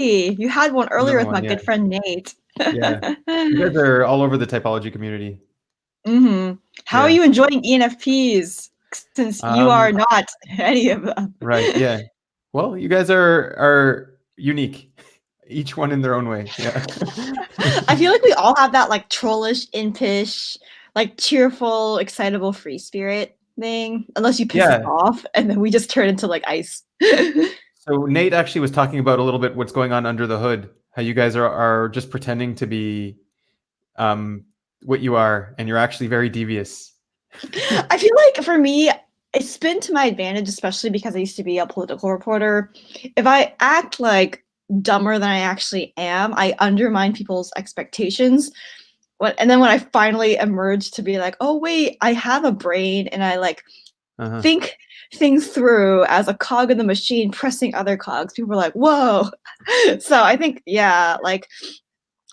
You had one earlier Another with my one, yeah. good friend Nate. Yeah. You guys are all over the typology community. How are Yeah. you enjoying ENFPs since you are Um, not any of them? right. Yeah. Well, you guys are unique, each one in their own way. Yeah. I feel like we all have that like trollish, impish, like cheerful, excitable free spirit thing, unless you piss us Yeah. off, and then we just turn into like ice. So Nate actually was talking about a little bit what's going on under the hood. How you guys are just pretending to be um, what you are, and you're actually very devious. I feel like for me, it's been to my advantage, especially because I used to be a political reporter. If I act like dumber than I actually am, I undermine people's expectations. And then when I finally emerge to be like, oh wait, I have a brain and I like Uh-huh. think things through as a cog in the machine pressing other cogs, people are like, whoa. So I think, yeah, like,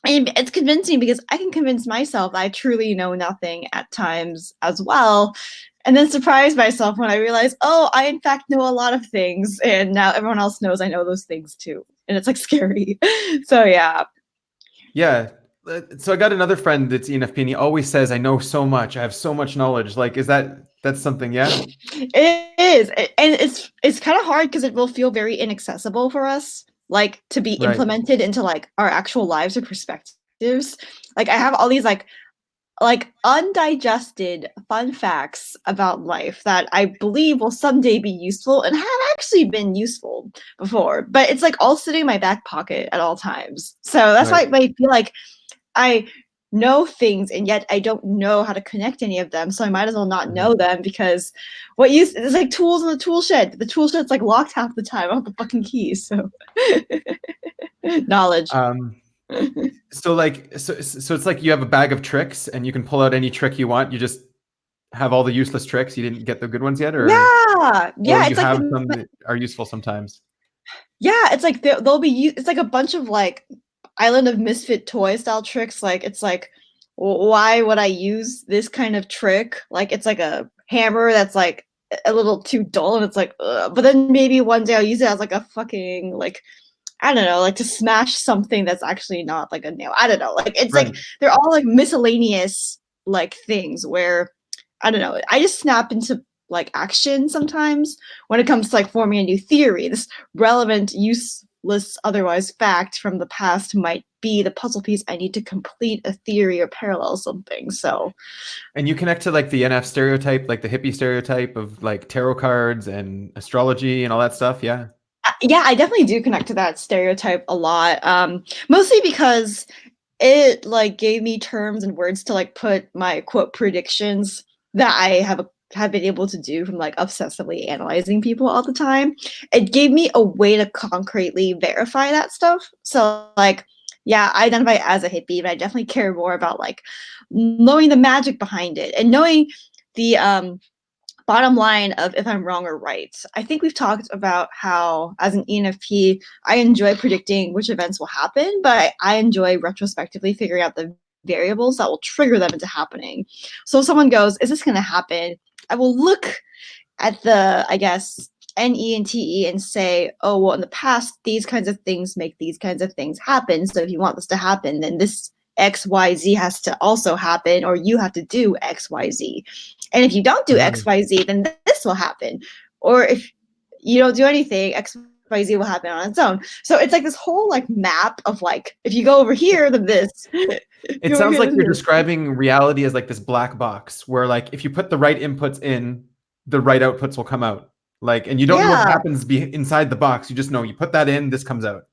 and it's convincing because I can convince myself I truly know nothing at times as well. And then surprise myself when I realize, oh, I in fact know a lot of things. And now everyone else knows I know those things too. And it's like scary. So yeah. Yeah. So I got another friend that's ENFP, and he always says, "I know so much. I have so much knowledge." Like, is that's something? Yeah. It is. And it's kind of hard because it will feel very inaccessible for us, like to be Right. implemented into like our actual lives or perspectives. Like I have all these like undigested fun facts about life that I believe will someday be useful and have actually been useful before, but it's like all sitting in my back pocket at all times. So that's Right. why I feel like I know things and yet I don't know how to connect any of them. So I might as well not Mhm. know them because what use it's like tools in the tool shed. The tool shed's like locked half the time. I don't have the fucking keys. So knowledge. Um, so it's like you have a bag of tricks, and you can pull out any trick you want. You just have all the useless tricks. You didn't get the good ones yet, Yeah. or Yeah. you It's like have some that are useful sometimes. yeah, it's like they'll be it's like a bunch of like Island of Misfit Toy style tricks. Like it's like why would I use this kind of trick? Like it's like a hammer that's like a little too dull, and it's like, ugh. But then maybe one day I'll use it as like a fucking like I don't know, like to smash something that's actually not like a nail. I don't know. Like it's like Right. they're all like miscellaneous like things where I don't know. I just snap into like action sometimes when it comes to like forming a new theory. This relevant, useless, otherwise fact from the past might be the puzzle piece I need to complete a theory or parallel something. So And you connect to like the NF stereotype, like the hippie stereotype of like tarot cards and astrology and all that stuff. Yeah. yeah, I definitely do connect to that stereotype a lot. Mostly because it like gave me terms and words to like put my quote predictions that I have been able to do from like obsessively analyzing people all the time. It gave me a way to concretely verify that stuff. So like yeah, I identify as a hippie, but I definitely care more about like knowing the magic behind it and knowing the bottom line of if I'm wrong or right. I think we've talked about how, as an ENFP, I enjoy predicting which events will happen, but I enjoy retrospectively figuring out the variables that will trigger them into happening. So if someone goes, is this going to happen? I will look at the, I guess, NE and TE and say, oh, well, in the past, these kinds of things make these kinds of things happen. So if you want this to happen, then this XYZ has to also happen, or you have to do XYZ. And if you don't do Uh-huh. XYZ, then this will happen. Or if you don't do anything, XYZ will happen on its own. So it's like this whole like map of like, if you go over here, then this. If you It go over sounds here, like then you're here. describing reality as like this black box where like if you put the right inputs in, the right outputs will come out. Like, and you don't know what Yeah, happens inside the box. You just know you put that in, this comes out.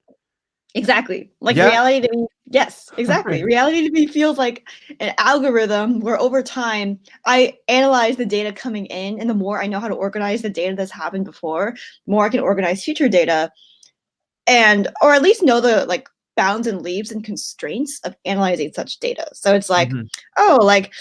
exactly. Like Yeah. reality to me, yes, exactly. Reality to me feels like an algorithm where over time I analyze the data coming in, and the more I know how to organize the data that's happened before, the more I can organize future data and or at least know the like bounds and leaves and constraints of analyzing such data. So it's like, Mhm. oh, like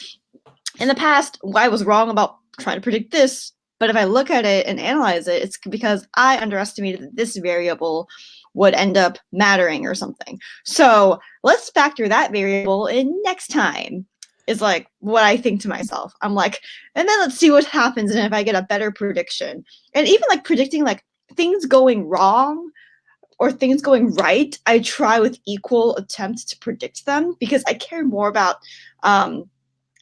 in the past, I was wrong about trying to predict this. But if I look at it and analyze it, it's because I underestimated that this variable would end up mattering or something. So let's factor that variable in next time, is like what I think to myself. I'm like, and then let's see what happens and if I get a better prediction. And even like predicting like things going wrong or things going right, I try with equal attempts to predict them because I care more about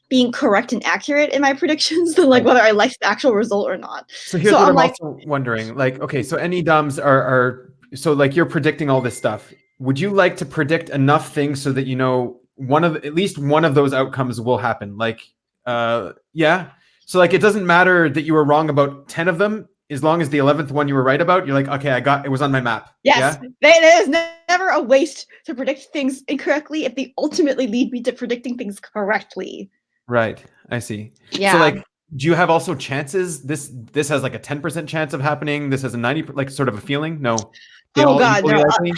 being correct and accurate in my predictions than like Right. whether I like the actual result or not. So here's So what I'm I'm like, also wondering. Like, okay, so any DOMs are so like you're predicting all this stuff. Would you like to predict enough things so that you know at least one of those outcomes will happen? Like, yeah. So like it doesn't matter that you were wrong about 10 of them, as long as the 11th one you were right about, you're like, okay, it was on my map. yes, Yeah. there is never a waste to predict things incorrectly if they ultimately lead me to predicting things correctly. Right. I see. So Yeah. like, do you have also chances? This has like a 10% chance of happening. This has a 90, like sort of a feeling. No, they Oh all God, equally no. likely.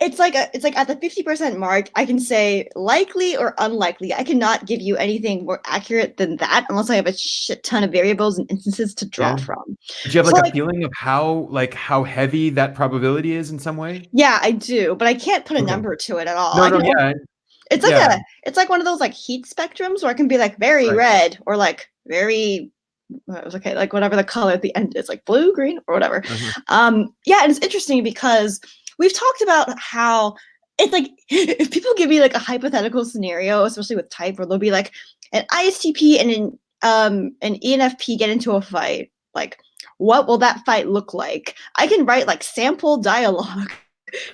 It's like at the 50% mark, I can say likely or unlikely. I cannot give you anything more accurate than that unless I have a shit ton of variables and instances to draw Yeah. from. But do you have So like a like, feeling of how heavy that probability is in some way? yeah, I do, but I can't put a Okay. number to it at all. No, I no, can yeah, yeah, it's like one of those like heat spectrums where I can be like very right. red or like very okay, like whatever the color at the end is, like blue, green, or whatever. Uh-huh. Yeah, and it's interesting because we've talked about how it's like if people give me like a hypothetical scenario, especially with type, where they'll be like an ISTP and an ENFP get into a fight, like what will that fight look like? I can write like sample dialogue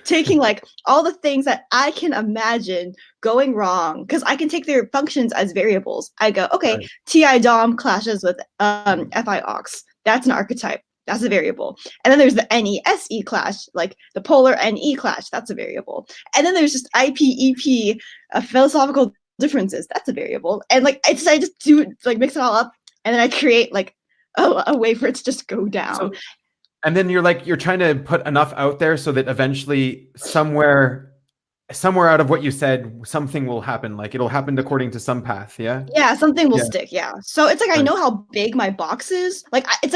taking like all the things that I can imagine going wrong because I can take their functions as variables. I go, okay, Right. TI DOM clashes with FI Ox. That's an archetype. That's a variable. And then there's the NESE clash, like the polar NE clash. That's a variable. And then there's just IPEP, philosophical differences. That's a variable. And like I just do like mix it all up, and then I create like a way for it to just go down. So, and then you're trying to put enough out there so that eventually somewhere out of what you said, something will happen. Like it'll happen according to some path. Yeah. Yeah, something will Yeah. stick. Yeah. So it's like I Right. know how big my box is. Like it's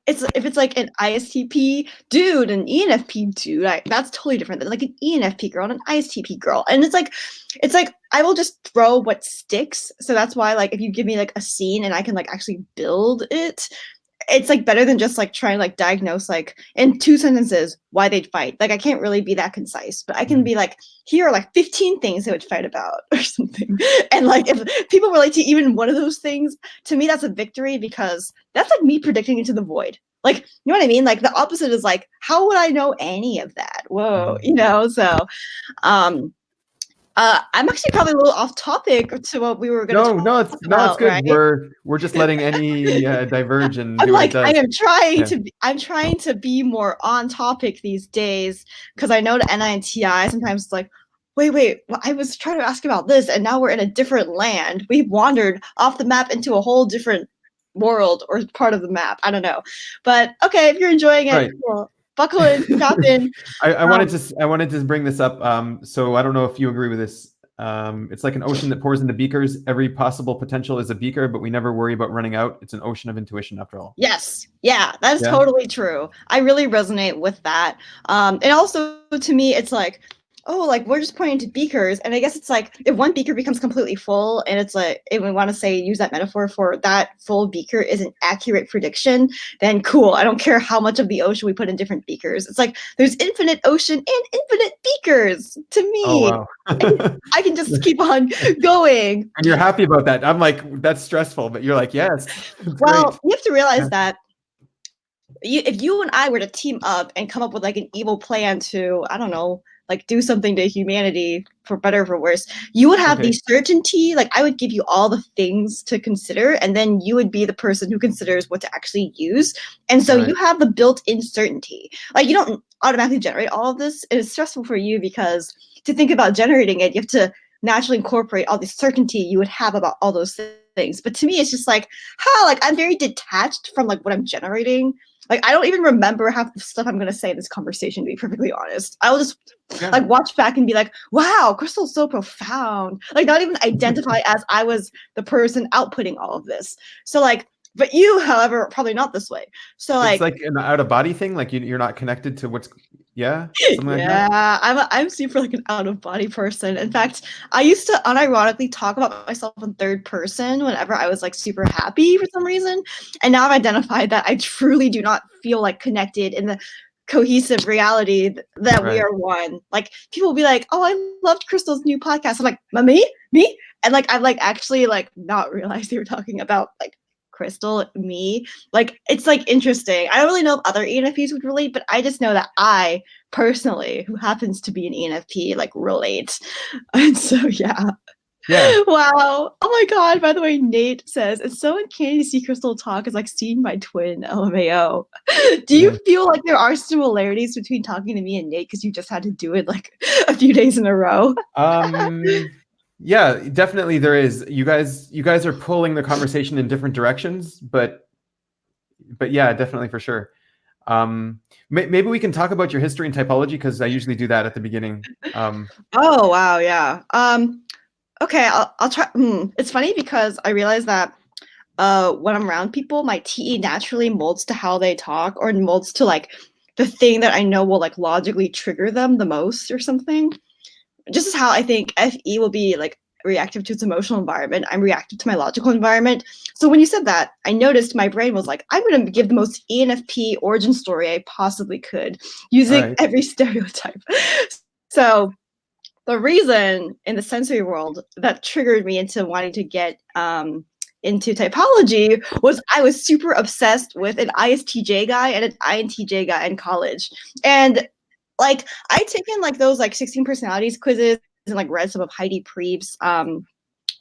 it's if it's like an ISTP dude, an ENFP dude, that's totally different than like an ENFP girl and an ISTP girl. And it's like I will just throw what sticks. So that's why like if you give me like a scene and I can like actually build it, it's like better than just like trying to like diagnose like in 2 sentences why they'd fight. Like I can't really be that concise, but I can Mhm. be like, here are like 15 things they would fight about or something. And like if people relate to even one of those things, to me that's a victory because that's like me predicting into the void. Like, you know what I mean? Like the opposite is like, how would I know any of that? Whoa, Mhm. you know? So um I'm actually probably a little off topic to what we were going to No, talk it's about, good. right? We're just letting any diverge and I'm do what it like, does. Yeah. I'm trying to be more on topic these days because I know the NI and TI sometimes it's like, wait, well, I was trying to ask about this and now we're in a different land. We've wandered off the map into a whole different world or part of the map. I don't know. But okay, if you're enjoying it, Right. cool. Buckle in, strap in. Um, I wanted to bring this up. So I don't know if you agree with this. It's like an ocean that pours into beakers. Every possible potential is a beaker, but we never worry about running out. It's an ocean of intuition after all. yes, yeah, that is Yeah. totally true. I really resonate with that. And also to me, it's like, oh, like we're just pointing to beakers, and I guess it's like if one beaker becomes completely full, and it's like if we want to say use that metaphor for that full beaker is an accurate prediction, then cool. I don't care how much of the ocean we put in different beakers. It's like there's infinite ocean and infinite beakers to Oh me. wow. I can just keep on going. And you're happy about that. I'm like, that's stressful, but you're like, yes, it's great. Well, you have to Yeah. realize that if you and I were to team up and come up with like an evil plan to, I don't know, like do something to humanity for better or for worse, you would have Okay. the certainty. Like I would give you all the things to consider, and then you would be the person who considers what to actually use. And so Right. you have the built-in certainty. Like you don't automatically generate all of this. It is stressful for you because to think about generating it, you have to naturally incorporate all the certainty you would have about all those things. But to me, it's just like, like I'm very detached from like what I'm generating. Like I don't even remember half the stuff I'm gonna say in this conversation, to be perfectly honest. I will just Yeah. like watch back and be like, wow, Crystal's so profound. Like not even identify as I was the person outputting all of this. So like, but you, however, probably not this way. So It's like like an out of body thing. Like you're not connected to what's, yeah, something like that. yeah, I'm super like an out of body person. In fact, I used to unironically talk about myself in third person whenever I was like super happy for some reason. And now I've identified that I truly do not feel like connected in the cohesive reality that we Right. are one. Like people will be like, "Oh, I loved Crystal's new podcast." I'm like, me," and like I've like actually like not realized they were talking about like Crystal, me. Like it's like interesting. I don't really know if other ENFPs would relate, but I just know that I personally, who happens to be an ENFP, like relate. And so yeah. Yeah. Wow. Oh my god. By the way, Nate says it's so uncanny to see Crystal talk as like seeing my twin, LMAO. Do you Yeah. feel like there are similarities between talking to me and Nate because you just had to do it like a few days in a row? Yeah, definitely there is. You guys are pulling the conversation in different directions, but yeah, definitely for sure. Maybe we can talk about your history and typology because I usually do that at the beginning. Oh wow, yeah. Okay, I'll try. It's funny because I realize that when I'm around people, my TE naturally molds to how they talk or molds to like the thing that I know will like logically trigger them the most or something. Just as how I think FE will be like reactive to its emotional environment, I'm reactive to my logical environment. So when you said that, I noticed my brain was like, I'm going to give the most ENFP origin story I possibly could All using right. every stereotype. So the reason in the sensory world that triggered me into wanting to get into typology was I was super obsessed with an ISTJ guy and an INTJ guy in college. And like I'd taken like those like 16 personalities quizzes and like read some of Heidi Prieb's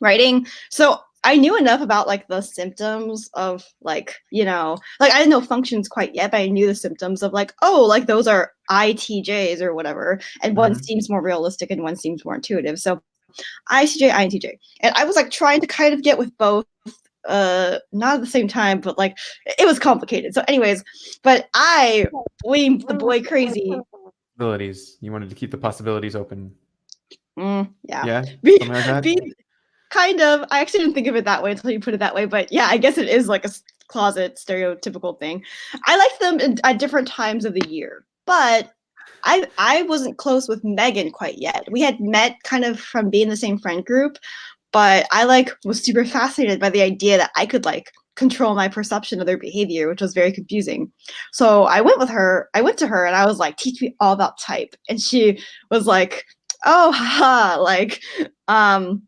writing. So I knew enough about like the symptoms of like, you know, like I didn't know functions quite yet, but I knew the symptoms of like, oh, like those are ITJs or whatever. And one Mhm. seems more realistic and one seems more intuitive. So ICJ, INTJ. And I was like trying to kind of get with both not at the same time, but like it was complicated. So anyways, but I blamed the boy crazy. Possibilities. You wanted to keep the possibilities open. Yeah. Yeah, Be, something like that. be kind of. I actually didn't think of it that way until you put it that way, but yeah, I guess it is like a closet stereotypical thing. I liked them at different times of the year, but I wasn't close with Megan quite yet. We had met kind of from being the same friend group, but I like was super fascinated by the idea that I could like control my perception of their behavior, which was very confusing. So I went to her and I was like, teach me all about type. And she was oh haha, um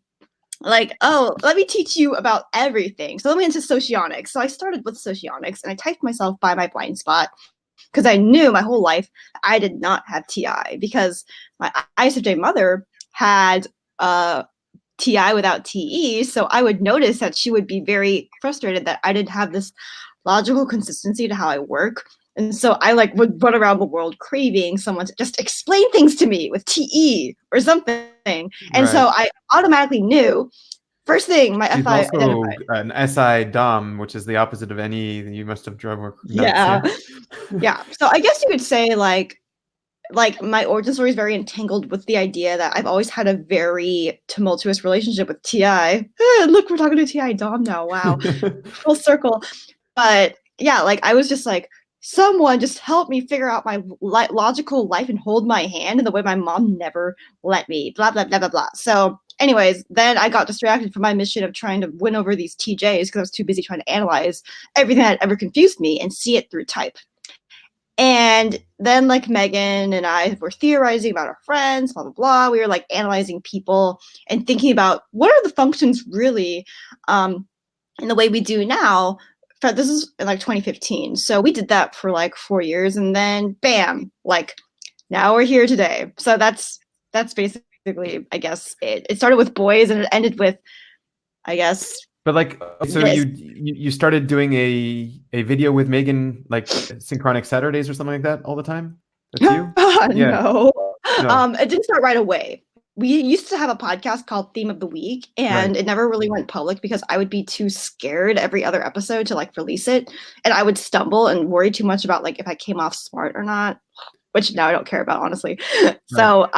oh, let me teach you about everything. So let me into socionics. So I started with socionics and I typed myself by my blind spot because I knew my whole life I did not have TI because my ISFJ mother had TI without TE. So I would notice that she would be very frustrated that I didn't have this logical consistency to how I work. And so I like would run around the world craving someone to just explain things to me with TE or something. And Right. so I automatically knew first thing my She's FI also identified. an SI Dom, which is the opposite of any. You must have drove nuts. Yeah. Yeah. Yeah. So I guess you could say like my origin story is very entangled with the idea that I've always had a very tumultuous relationship with TI. Look, we're talking to TI Dom now. Wow. Full circle. But yeah, like I was just like, someone just help me figure out my logical life and hold my hand in the way my mom never let me. Blah blah blah blah blah. So, anyways, then I got distracted from my mission of trying to win over these TJs because I was too busy trying to analyze everything that ever confused me and see it through type. And then like Megan and I were theorizing about our friends, blah blah blah. We were like analyzing people and thinking about what are the functions really in the way we do now. This is in like 2015. So we did that for like 4 years and then bam, like now we're here today. So that's basically, I guess, it started with boys and it ended with, I guess, But like, so this. you started doing a video with Megan, like Synchronic Saturdays or something like that, all the time. That's you. Yeah. No. No. It didn't start right away. We used to have a podcast called Theme of the Week, Right. and it never really went public because I would be too scared every other episode to like release it. And I would stumble and worry too much about like if I came off smart or not, which now I don't care about, honestly. Right. So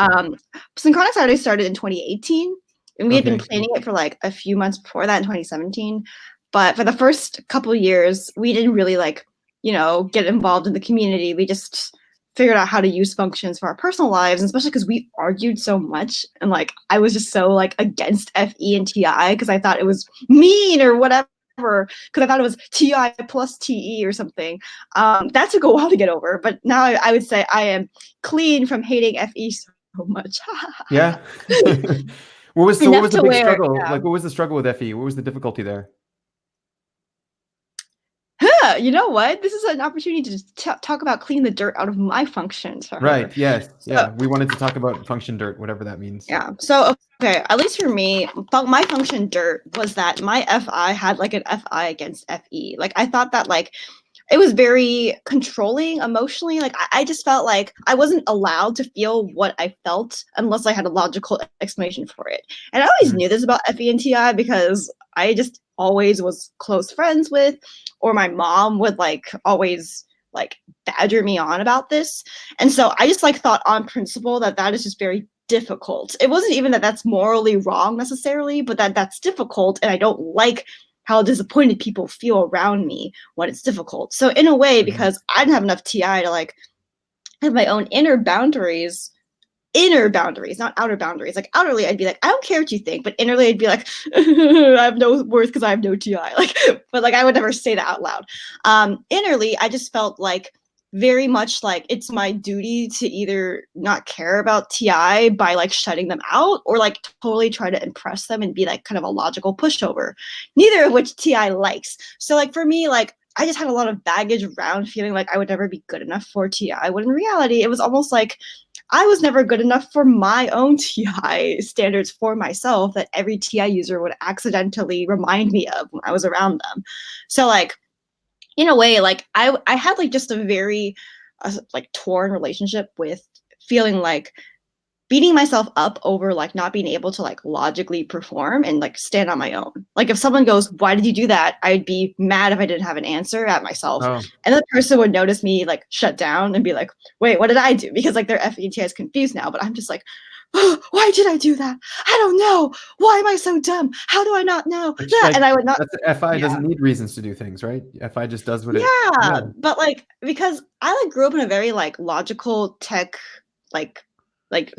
Synchronic Saturdays started in 2018, and we had been Okay. planning it for like a few months before that in 2017. But for the first couple of years, we didn't really like, get involved in the community. We just figured out how to use functions for our personal lives, and especially because we argued so much. And like I was just so like against FE and TI because I thought it was mean or whatever. because I thought it was TI plus TE or something. That took a while to get over, but now I would say I am clean from hating FE so much. Yeah. What was Enough the to big where, struggle? yeah. Like, what was the struggle with FE? What was the difficulty there? Huh, you know what? This is an opportunity to just talk about cleaning the dirt out of my functions for her. Right. Yes. So, Yeah. We wanted to talk about function dirt, whatever that means. yeah. So, okay, at least for me, my function dirt was that my FI had like an FI against FE. Like, I thought that like it was very controlling emotionally. Like I just felt like I wasn't allowed to feel what I felt unless I had a logical explanation for it. And I always Mhm. knew this about FE and TI because I just always was close friends with, or my mom would like always like badger me on about this. And so I just like thought on principle that that is just very difficult. It wasn't even that that's morally wrong necessarily, but that that's difficult and I don't like how disappointed people feel around me when it's difficult. So in a way, Mhm. because I didn't have enough TI to like have my own inner boundaries, not outer boundaries. Like outerly, I'd be like, I don't care what you think, but innerly, I'd be like, I have no worth because I have no TI. Like, but like I would never say that out loud. Innerly, I just felt like very much like it's my duty to either not care about TI by like shutting them out or like totally try to impress them and be like kind of a logical pushover. Neither of which TI likes. So like for me, like I just had a lot of baggage around feeling like I would never be good enough for TI. When in reality, it was almost like I was never good enough for my own TI standards for myself that every TI user would accidentally remind me of when I was around them. So like in a way, like I had like just a very like torn relationship with feeling like beating myself up over like not being able to like logically perform and like stand on my own. Like if someone goes, "Why did you do that?" I'd be mad if I didn't have an answer at myself. Oh, And the person would notice me like shut down and be like, "Wait, what did I do?" Because like their FET is confused now, but I'm just like, oh, "Why did I do that? I don't know. Why am I so dumb? How do I not know?" which Yeah, like and I would not. that's FI Yeah. doesn't need reasons to do things, right? FI just does what it. Yeah, Yeah. but like because I like grew up in a very like logical tech like like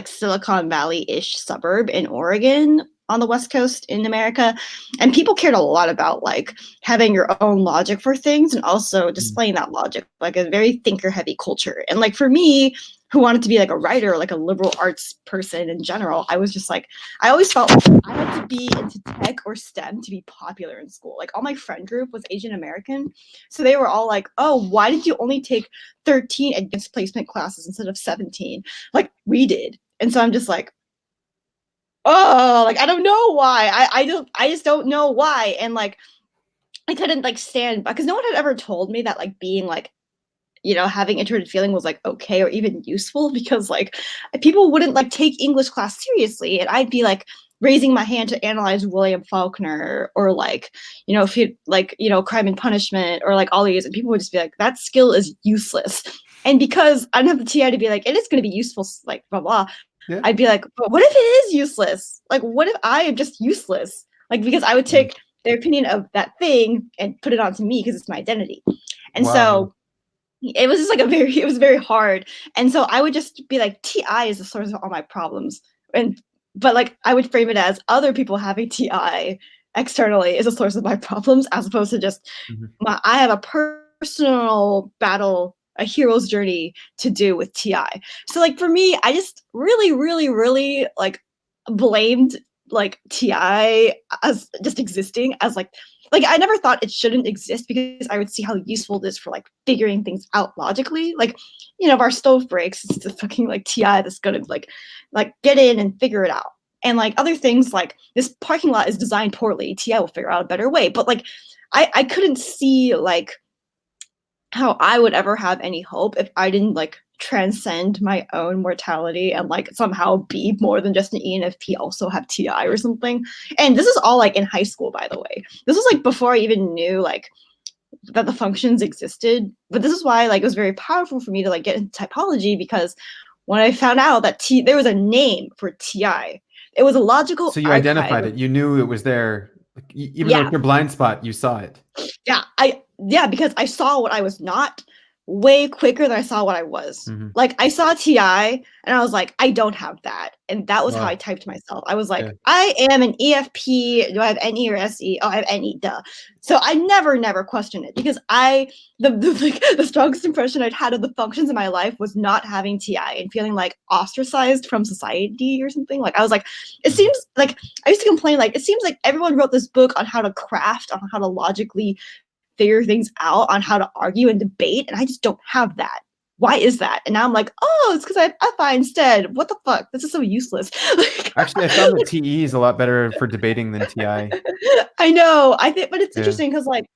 Silicon Valley-ish suburb in Oregon on the West Coast in America, and people cared a lot about like having your own logic for things and also Mhm. displaying that logic, like a very thinker-heavy culture. And like for me, who wanted to be like a writer, like a liberal arts person in general, I was just like I always felt like I had to be into tech or STEM to be popular in school. Like all my friend group was Asian American, so they were all like, "Oh, why did you only take 13 advanced placement classes instead of 17 like we did?" And so I'm just like, oh, like I don't know why. I just don't know why. And like I couldn't like stand because no one had ever told me that like being like having introverted feeling was like okay or even useful because like people wouldn't like take English class seriously and I'd be like raising my hand to analyze William Faulkner or like if you like Crime and Punishment or like all these and people would just be like that skill is useless. And because I don't have the TI to be like it is going to be useful like blah blah, Yeah. I'd be like, but what if it is useless? Like what if I am just useless? Like because I would Mhm. take their opinion of that thing and put it onto me because it's my identity. And Wow. Yeah. so it was just like it was very hard. And so I would just be like, TI is the source of all my problems. But like I would frame it as other people having TI externally is a source of my problems, as opposed to just Mhm. I have a personal battle, a hero's journey to do with TI. So like for me, I just really, really, really like blamed like TI as just existing as like I never thought it shouldn't exist because I would see how useful it is for like figuring things out logically. Like, if our stove breaks, it's the fucking like TI that's gonna like get in and figure it out. And like other things like this parking lot is designed poorly, TI will figure out a better way. But like I couldn't see like how I would ever have any hope if I didn't like transcend my own mortality and like somehow be more than just an ENFP, also have TI or something. And this is all like in high school, by the way. This was like before I even knew like that the functions existed. But this is why like it was very powerful for me to like get into typology because when I found out that there was a name for TI, it was a So logical you archive. identified it. You knew it was there. Like, even though Yeah, it's your blind spot, you saw it. yeah, because I saw what I was not, way quicker than I saw what I was. Mhm. Like I saw TI and I was like, I don't have that. And that was how I Wow. typed myself. I was Yeah. like, I am an EFP. Do I have NE or SE? Oh, I have NE, duh. So I never questioned it because the strongest impression I'd had of the functions in my life was not having TI and feeling like ostracized from society or something. Like I was like, it Mhm. seems like I used to complain, like, it seems like everyone wrote this book on how to craft, on how to logically figure things out, on how to argue and debate, and I just don't have that. Why is that? And now I'm like, oh, it's because I have FI instead. What the fuck? This is so useless. Like, Actually, I found that TE is a lot better for debating than TI. I know. I think, but it's Yeah. interesting because like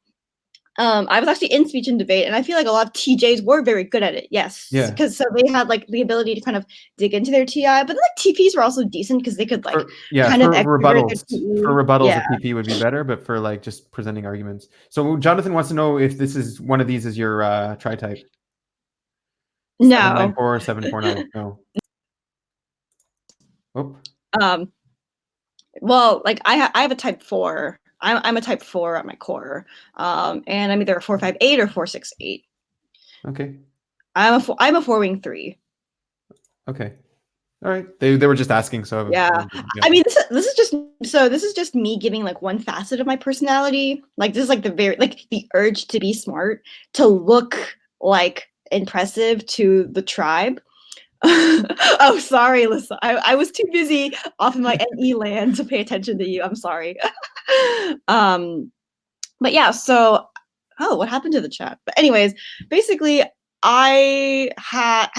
I was actually in speech and debate, and I feel like a lot of TJs were very good at it. Yes, Yeah. because so they had like the ability to kind of dig into their TI, but like TPs were also decent because they could like kind of extrovert their For TE. rebuttals, Yeah. a TP would be better, but for like just presenting arguments. So Jonathan wants to know if this is one of these is your tri-type. No. 794, 749. No. Oh. Well, like I have a type 4. I'm a type 4 at my core. And I'm either a 458 or 468. Okay. I'm a 4-wing 3. Okay. All right. They were just asking, so Yeah. yeah. I mean, this is just me giving like one facet of my personality. Like this is like the urge to be smart, to look like impressive to the tribe. Oh, sorry, Lisa. I was too busy off of my NE land to pay attention to you. I'm sorry. um but yeah, so what happened to the chat? But anyways, basically I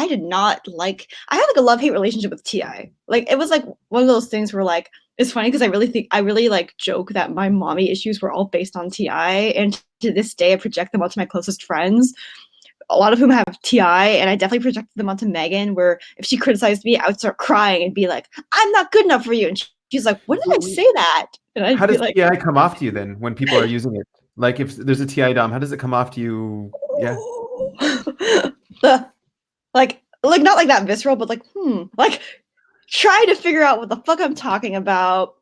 did not like, I had like a love-hate relationship with TI. Like it was like one of those things where like it's funny because I really like joke that my mommy issues were all based on TI, and to this day I project them onto my closest friends, a lot of whom have TI, and I definitely projected them onto Megan, where if she criticized me, I would start crying and be like, I'm not good enough for you. And she's like, when did I say that? And How I'd be does like, TI come off to you then when people are using it? Like if there's a TI DOM, how does it come off to you? Yeah. like not like that visceral, but like, like trying to figure out what the fuck I'm talking about,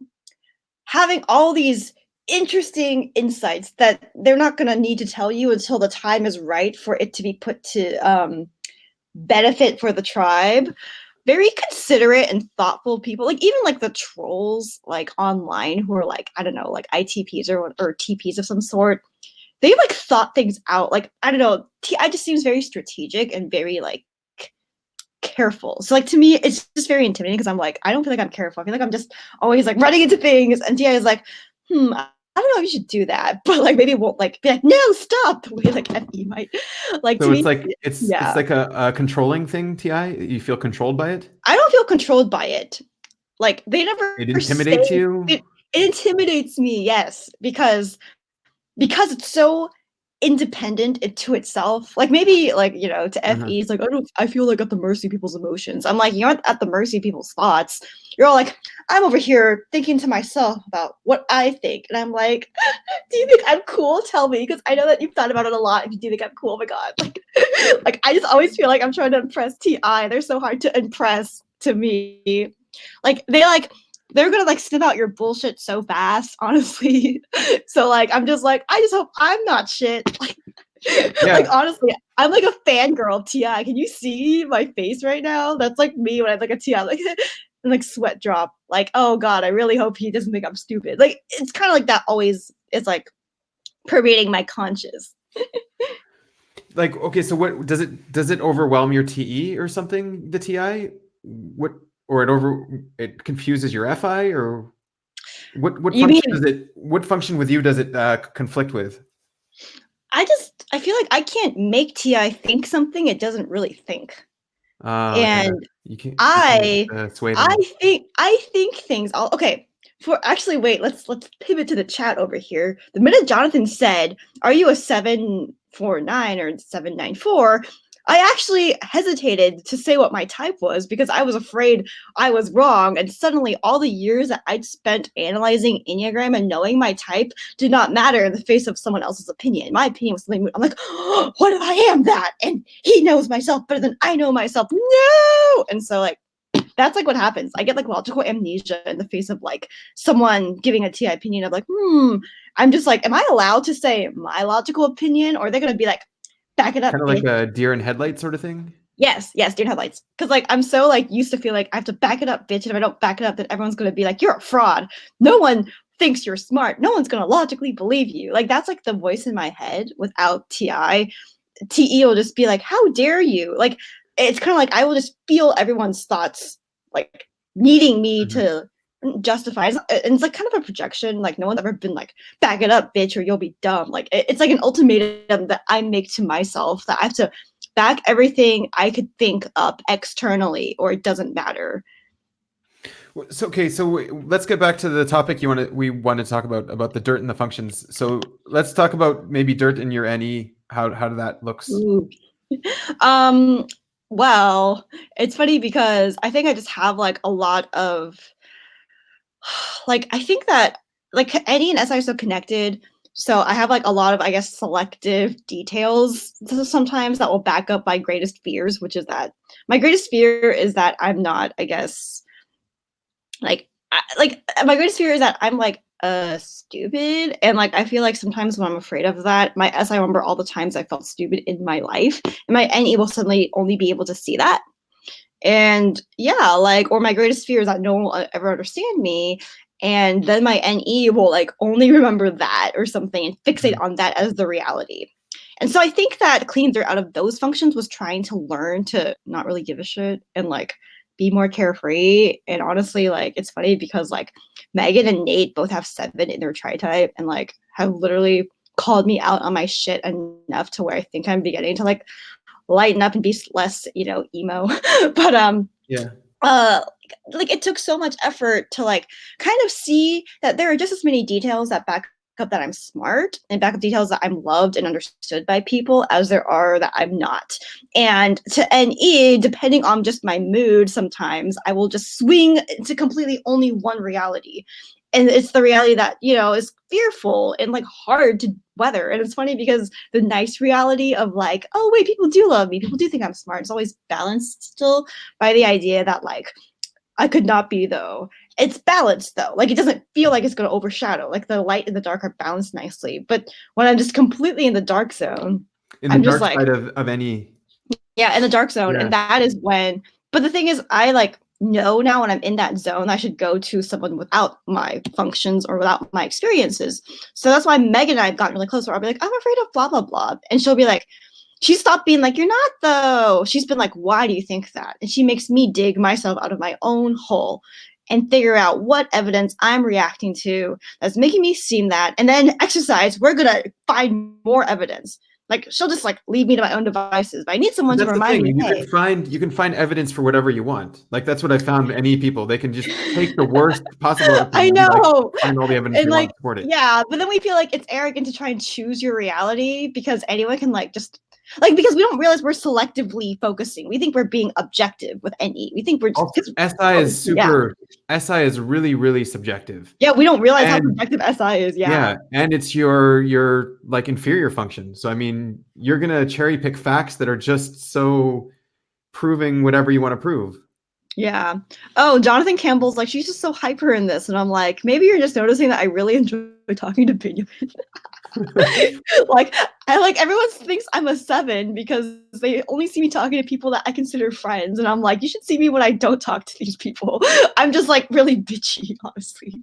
having all these interesting insights that they're not going to need to tell you until the time is right for it to be put to benefit for the tribe. Very considerate and thoughtful people, like even like the trolls like online who are like, I don't know, like ITPs or TPs of some sort. They've like thought things out. Like, I don't know, TI just seems very strategic and very like careful. So like to me, it's just very intimidating because I'm like, I don't feel like I'm careful. I feel like I'm just always like running into things. And TI is like, I don't know if you should do that, but like maybe it won't like be like, no, stop. The way like FE might. Like to So it's me, like it's yeah. like a controlling thing, TI. You feel controlled by it? I don't feel controlled by it. Like they never It say intimidates you? it intimidates me, yes, because it's so independent to itself. Like maybe like, you know, to Uh-huh. FE, it's like, I feel like at the mercy of people's emotions. I'm like, you're not at the mercy of people's thoughts. You're all like, I'm over here thinking to myself about what I think. And I'm like, do you think I'm cool? Tell me, because I know that you've thought about it a lot. If you do think I'm cool, oh my God. Like I just always feel like I'm trying to impress TI. They're so hard to impress to me. Like they're gonna like sniff out your bullshit so fast, honestly. So like I'm just like, I just hope I'm not shit. Like, Yeah. like honestly, I'm like a fangirl of TI. Can you see my face right now? That's like me when I look at TI, like and like sweat drop. Like, oh God, I really hope he doesn't think I'm stupid. Like it's kind of like that always is like pervading my conscience. Like, okay, so what does it overwhelm your TE or something, the TI? What or it confuses your FI, or what You function mean what function with you does it conflict with? I feel like I can't make TI think something it doesn't really think. Yeah. And You can't sway them. I think things all okay. For actually wait, let's pivot to the chat over here. The minute Jonathan said, "Are you a 749 or 794?" I actually hesitated to say what my type was because I was afraid I was wrong. And suddenly, all the years that I'd spent analyzing Enneagram and knowing my type did not matter in the face of someone else's opinion. My opinion was something. I'm like, oh, what if I am that? And he knows myself better than I know myself. No! And so, like, that's like what happens. I get like logical amnesia in the face of like someone giving a TI opinion of like, I'm just like, am I allowed to say my logical opinion? Or are they going to be like, back it up, Kind of like bitch. a deer in headlights sort of thing. Yes, yes, dude headlights. Because like I'm so like used to feel like I have to back it up, bitch. And if I don't back it up, then everyone's gonna be like, you're a fraud. No one thinks you're smart. No one's gonna logically believe you. Like that's like the voice in my head without TI. TE will just be like, how dare you? Like it's kind of like I will just feel everyone's thoughts like needing me Mhm. to justify. And it's like kind of a projection. Like no one's ever been like, back it up, bitch, or you'll be dumb. Like it's like an ultimatum that I make to myself that I have to back everything I could think up externally, or it doesn't matter. So okay, so let's get back to the topic we want to talk about the dirt and the functions. So let's talk about maybe dirt in your NE. How that looks. Ooh. um, well, it's funny because I think I just have like a lot of like I think that like Eddie and SI are so connected. So I have like a lot of I guess selective details sometimes that will back up my greatest fears, which is that my greatest fear is that I'm not, I guess, like my greatest fear is that I'm like stupid, and like I feel like sometimes when I'm afraid of that, my SI remember all the times I felt stupid in my life, and my NE will suddenly only be able to see that. And yeah, like, or my greatest fear is that no one will ever understand me. And then my NE will like only remember that or something and fixate Mhm. on that as the reality. And so I think that cleaning dirt out of those functions was trying to learn to not really give a shit and like be more carefree. And honestly, like it's funny because like Megan and Nate both have 7 in their tri type and like have literally called me out on my shit enough to where I think I'm beginning to like lighten up and be less, emo. But Yeah. uh like it took so much effort to like kind of see that there are just as many details that back up that I'm smart and back up details that I'm loved and understood by people as there are that I'm not. And to NE, depending on just my mood, sometimes I will just swing to completely only one reality. And it's the reality that, is fearful and like hard to weather. And it's funny because the nice reality of like, oh wait, people do love me, people do think I'm smart, it's always balanced still by the idea that like I could not be though. It's balanced though. Like it doesn't feel like it's going to overshadow. Like the light and the dark are balanced nicely. But when I'm just completely in the dark zone, In the I'm just dark like, side of NE. yeah, in the dark zone. Yeah. And that is when, but the thing is, I like know now when I'm in that zone, I should go to someone without my functions or without my experiences. So that's why Megan and I have gotten really close where I'll be like, I'm afraid of blah, blah, blah. And she'll be like, she stopped being like, you're not though. She's been like, why do you think that? And she makes me dig myself out of my own hole and figure out what evidence I'm reacting to that's making me seem that. And then exercise, we're gonna find more evidence. Like she'll just like leave me to my own devices. But I need someone But to that's the remind thing. me, You can hey. find evidence for whatever you want. Like that's what I found NE people. They can just take the worst possible outcome I and be like, know. find all the evidence And they want like, to support it. yeah, but then we feel like it's arrogant to try and choose your reality because anyone can like just like because we don't realize we're selectively focusing. We think we're being objective with NE. We think we're just Also, because SI is yeah. super. SI is really, really subjective. Yeah, we don't realize how And subjective SI is. Yeah. yeah, and it's your like inferior function. So I mean, you're gonna cherry pick facts that are just so proving whatever you want to prove. Yeah. Oh, Jonathan Campbell's like, she's just so hyper in this. And I'm like, maybe you're just noticing that I really enjoy talking to Benjamin. Like, I like everyone thinks I'm a 7 because they only see me talking to people that I consider friends. And I'm like, you should see me when I don't talk to these people. I'm just like really bitchy, honestly.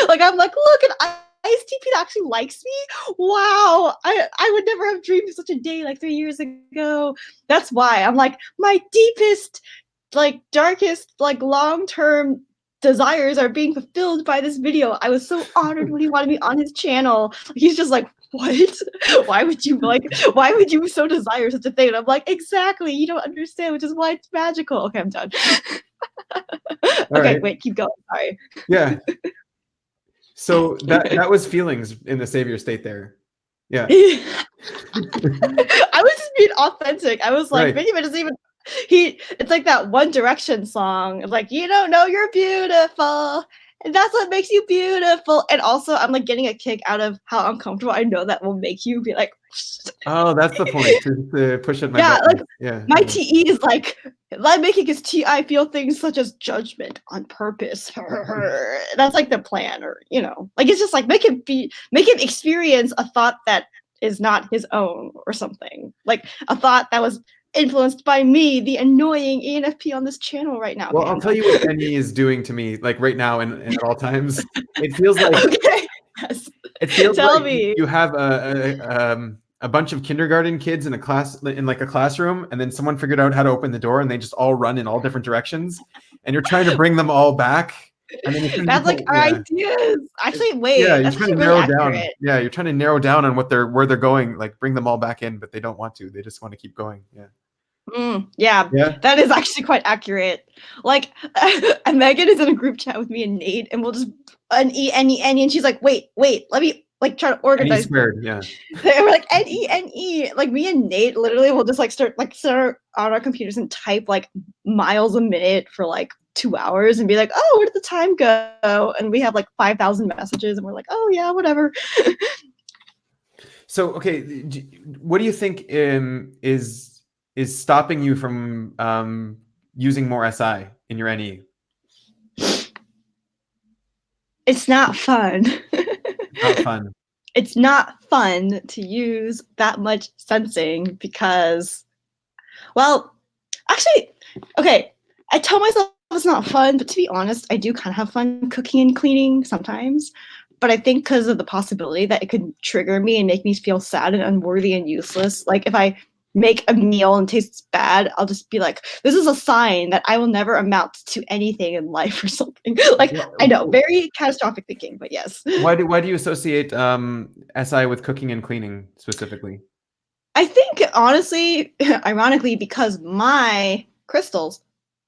Like, I'm like, look, an ISTP that actually likes me. Wow. I would never have dreamed of such a day like 3 years ago. That's why I'm like, my deepest like darkest like long-term desires are being fulfilled by this video. I was so honored when he wanted me on his channel. He's just like, what? Why would you so desire such a thing? And I'm like, exactly, you don't understand, which is why it's magical. Okay, I'm done. All Okay, right. wait, keep going. Sorry. Yeah. So that was feelings in the savior state there. Yeah. I was just being authentic. I was like, Right. Benjamin doesn't even it's like that One Direction song. It's like, you don't know you're beautiful. And that's what makes you beautiful. And also I'm like getting a kick out of how uncomfortable I know that will make you be like Oh, that's the point to push at my yeah, like buttons. Yeah. my Yeah. TE is like making his TI feel things such as judgment on purpose. That's like the plan, or like it's just like make him experience a thought that is not his own or something. Like a thought that was influenced by me, the annoying ENFP on this channel right now. Well, Okay, I'll I'm tell done. you what NE is doing to me, like right now and at all times. It feels like Okay, yes. it feels Tell like me. you have a bunch of kindergarten kids in a class in like a classroom, and then someone figured out how to open the door, and they just all run in all different directions, and you're trying to bring them all back, and then you're trying to That's like our yeah. ideas. Actually, Yeah, wait, you're that's trying to actually really narrow down. accurate. Yeah, you're trying to narrow down on where they're going, like bring them all back in, but they don't want to. They just want to keep going. Yeah. Yeah, Yeah. that is actually quite accurate. Like, and Megan is in a group chat with me and Nate, and we'll just N-E, and she's like, wait, let me like try to NE organize this. squared. Yeah. And we're like N-E. Like me and Nate literally will just like start on our computers and type like miles a minute for like 2 hours and be like, oh, where did the time go? And we have like 5,000 messages, and we're like, oh yeah, whatever. So, okay, what do you think is stopping you from using more SI in your NE? It's not fun. Not fun. It's not fun to use that much sensing because, well, actually, okay, I tell myself it's not fun, but to be honest, I do kind of have fun cooking and cleaning sometimes. But I think because of the possibility that it could trigger me and make me feel sad and unworthy and useless. Like if I make a meal and tastes bad, I'll just be like, this is a sign that I will never amount to anything in life or something. Like, I know, very catastrophic thinking, but yes. Why do you associate SI with cooking and cleaning specifically? I think honestly, ironically, because my crystals,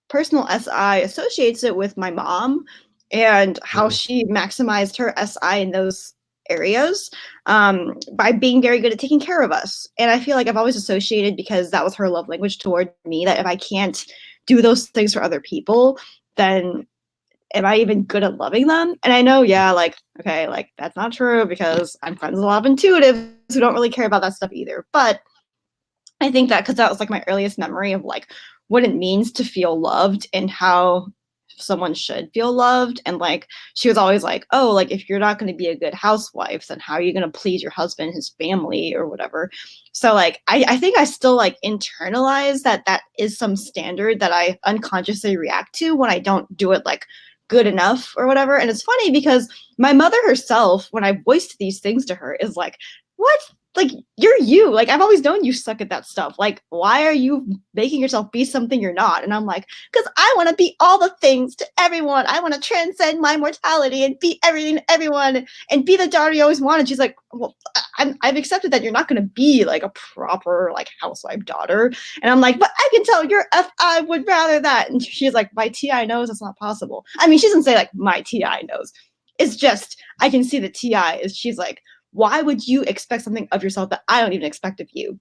personal SI associates it with my mom and how she maximized her SI in those areas by being very good at taking care of us. And I feel like I've always associated, because that was her love language toward me, that if I can't do those things for other people, then am I even good at loving them? And I know, yeah, like, okay, like that's not true because I'm friends with a lot of intuitives who don't really care about that stuff either. But I think that because that was like my earliest memory of like what it means to feel loved and how someone should feel loved. And like she was always like, oh, like if you're not going to be a good housewife, then how are you going to please your husband, his family, or whatever? So like I think I still like internalize that that is some standard that I unconsciously react to when I don't do it like good enough or whatever. And it's funny because my mother herself, when I voiced these things to her, is like, what? Like you're you. Like I've always known you suck at that stuff. Like why are you making yourself be something you're not? And I'm like, because I want to be all the things to everyone. I want to transcend my mortality and be everything to everyone and be the daughter you always wanted. She's like, well, I've accepted that you're not going to be like a proper like housewife daughter. And I'm like, but I can tell your FI would rather that. And she's like, my TI knows it's not possible. I mean, she doesn't say like my TI knows. It's just I can see the TI is she's like, why would you expect something of yourself that I don't even expect of you?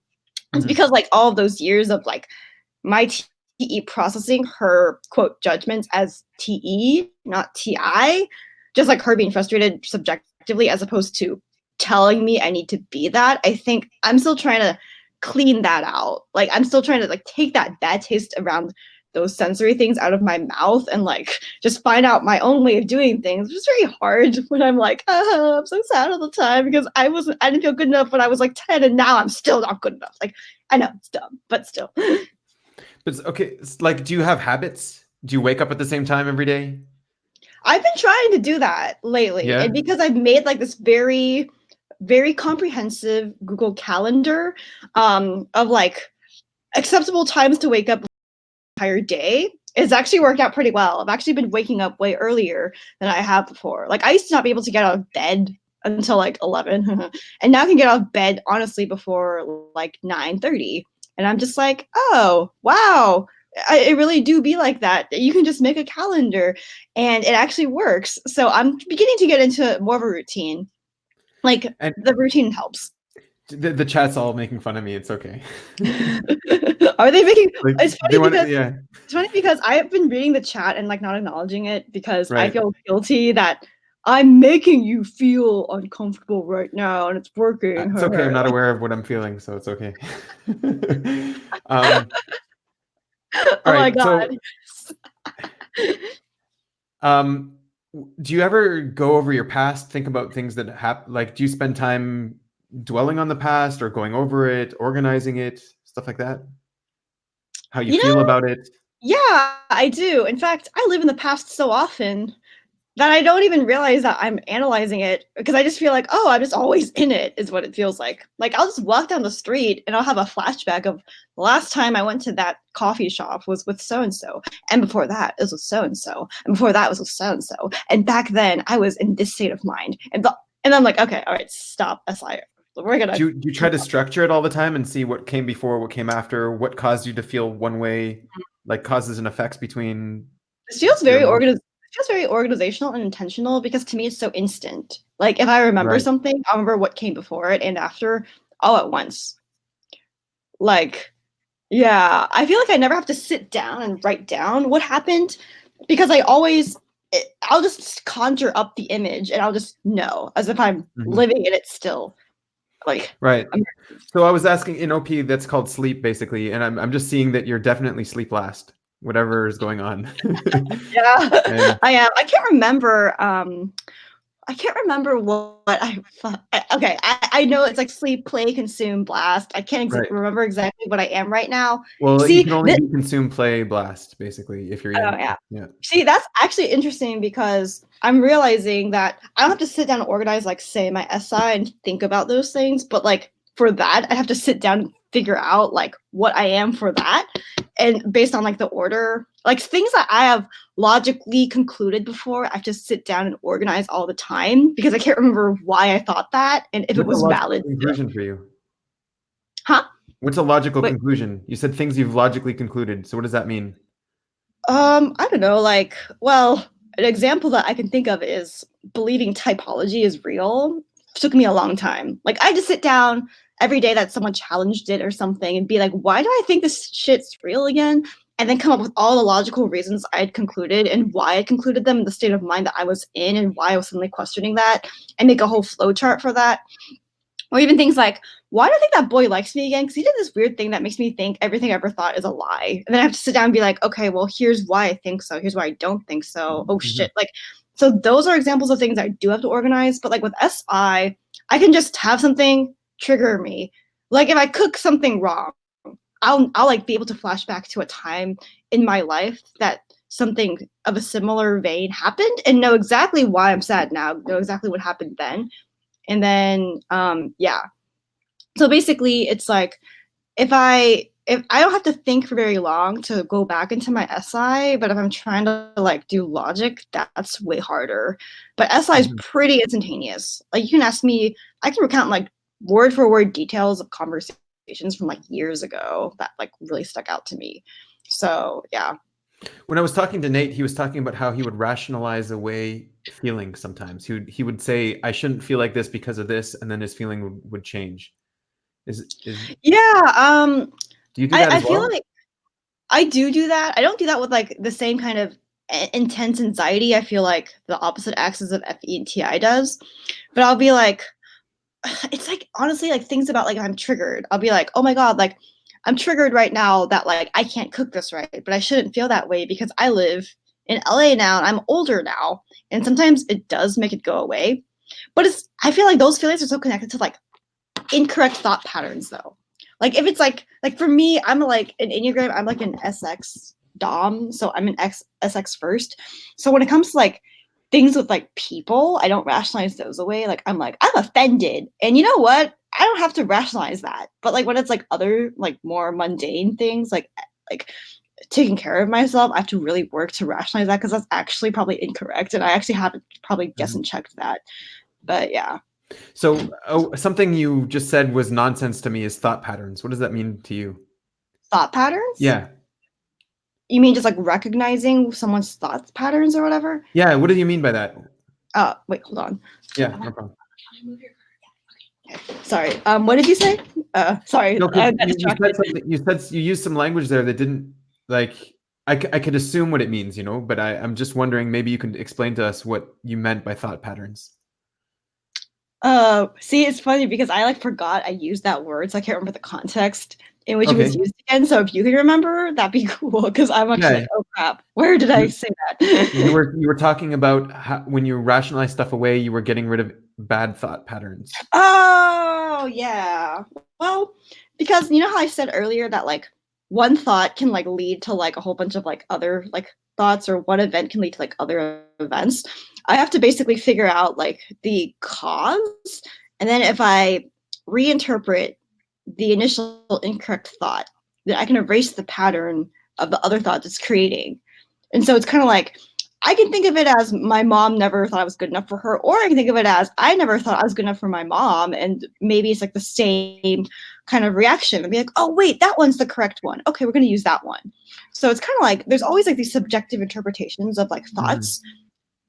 It's because like all of those years of like my TE processing her quote judgments as TE, not TI, just like her being frustrated subjectively as opposed to telling me I need to be that. I think I'm still trying to clean that out. Like I'm still trying to like take that bad taste around those sensory things out of my mouth and like just find out my own way of doing things. It's very hard when I'm like, I'm so sad all the time because I didn't feel good enough when I was like 10 and now I'm still not good enough. Like I know it's dumb, but still. But okay, like, do you have habits? Do you wake up at the same time every day? I've been trying to do that lately. Yeah. And because I've made like this very, very comprehensive Google Calendar of like acceptable times to wake up entire day, it's actually worked out pretty well. I've actually been waking up way earlier than I have before. Like I used to not be able to get out of bed until like 11 and now I can get out of bed honestly before like 9:30. And I'm just like, oh wow, I really do be like that. You can just make a calendar and it actually works. So I'm beginning to get into more of a routine. Like And the routine helps. the chat's all making fun of me. It's okay. Are they making Like it's they funny want, because yeah, it's funny because I have been reading the chat and like not acknowledging it because I right. feel guilty that I'm making you feel uncomfortable right now and it's working. It's okay. I'm not aware of what I'm feeling, so it's okay. All Oh my right. god. So, do you ever go over your past, think about things that happen? Like, do you spend time dwelling on the past or going over it, organizing it, stuff like that? How you You feel know, about it? yeah, I do. In fact, I live in the past so often that I don't even realize that I'm analyzing it because I just feel like, oh, I'm just always in it, is what it feels like. Like I'll just walk down the street and I'll have a flashback of the last time I went to that coffee shop was with so and so, and before that it was with so and so, and before that was with so and so, and back then I was in this state of mind, and I'm like, okay, all right, stop, SI. We're gonna. Do you try to structure it all the time and see what came before, what came after, what caused you to feel one way, like causes and effects between This feels your very emotions? organized. It feels very organizational and intentional because to me it's so instant. Like if I remember Right. something, I'll remember what came before it and after all at once. Like, yeah, I feel like I never have to sit down and write down what happened because I'll just conjure up the image and I'll just know as if I'm Mhm. living in it still. Like, Right. I'm, So I was asking in OP, that's called sleep basically, and I'm just seeing that you're definitely sleep last, whatever is going on. yeah, And I am. I can't remember what okay, I know it's like sleep, play, consume, blast. I can't right. remember exactly what I am right now. Well, you See, can only be consume, play, blast, basically, if you're oh ENFP. yeah. Yeah. See, that's actually interesting because I'm realizing that I don't have to sit down and organize, like, say, my SI and think about those things, but like for that, I have to sit down and figure out like what I am for that. And based on like the order, like things that I have logically concluded before, I have to sit down and organize all the time because I can't remember why I thought that and if it What's a was logical valid still. conclusion for you? Huh? What's a logical Wait. conclusion? You said things you've logically concluded. So what does that mean? I don't know, like, well, an example that I can think of is believing typology is real. Took me a long time. Like, I had to sit down every day that someone challenged it or something and be like, why do I think this shit's real again? And then come up with all the logical reasons I had concluded and why I concluded them, the state of mind that I was in, and why I was suddenly questioning that, and make a whole flow chart for that. Or even things like, why do I think that boy likes me again? Because he did this weird thing that makes me think everything I ever thought is a lie. And then I have to sit down and be like, okay, well, here's why I think so. Here's why I don't think so. Oh Mhm. shit. Like, so those are examples of things I do have to organize. But like with I can just have something trigger me. Like if I cook something wrong, I'll like be able to flash back to a time in my life that something of a similar vein happened and know exactly why I'm sad now, know exactly what happened then. And then yeah, so basically it's like if I don't have to think for very long to go back into my SI, but if I'm trying to like do logic, that's way harder. But SI is Mhm. pretty instantaneous. Like you can ask me, I can recount like word for word details of conversations from like years ago that like really stuck out to me. So yeah. When I was talking to Nate, he was talking about how he would rationalize away feelings sometimes. He would say, I shouldn't feel like this because of this, and then his feeling would change. Is Yeah, do you do that I as feel well? like I do that. I don't do that with like the same kind of intense anxiety. I feel like the opposite axis of FE and TI does. But I'll be like, it's like honestly like things about like I'm triggered. I'll be like, oh my god, like I'm triggered right now that like I can't cook this right, but I shouldn't feel that way because I live in LA now and I'm older now. And sometimes it does make it go away. But it's I feel like those feelings are so connected to like incorrect thought patterns though. Like if it's like for me, I'm like an Enneagram, I'm like an SX Dom, so I'm an SX first. So when it comes to like things with like people, I don't rationalize those away. Like I'm offended. And you know what? I don't have to rationalize that. But like when it's like other like more mundane things, like taking care of myself, I have to really work to rationalize that because that's actually probably incorrect. And I actually haven't probably guessed Mhm. and checked that. But yeah. So, something you just said was nonsense to me is thought patterns. What does that mean to you? Thought patterns? Yeah. You mean just like recognizing someone's thoughts patterns or whatever? Yeah. What do you mean by that? Wait, hold on. Yeah, no problem. Sorry. What did you say? Sorry, No, because I got you said distracted. something. You used some language there that didn't like. I could assume what it means, but I'm just wondering. Maybe you can explain to us what you meant by thought patterns. See, it's funny because I like forgot I used that word, so I can't remember the context in which it was Okay. used again. So if you can remember, that'd be cool. Because I'm actually Yeah. like, oh crap, where did I You, say you that? were you were talking about how, when you rationalize stuff away, you were getting rid of bad thought patterns. Oh yeah. Well, because you know how I said earlier that like one thought can like lead to like a whole bunch of like other like thoughts, or one event can lead to like other events. I have to basically figure out like the cause, and then if I reinterpret the initial incorrect thought, then I can erase the pattern of the other thought it's creating. And so it's kind of like I can think of it as my mom never thought I was good enough for her, or I can think of it as I never thought I was good enough for my mom, and maybe it's like the same kind of reaction and be like, oh wait, that one's the correct one. Okay, we're going to use that one. So it's kind of like there's always like these subjective interpretations of like thoughts,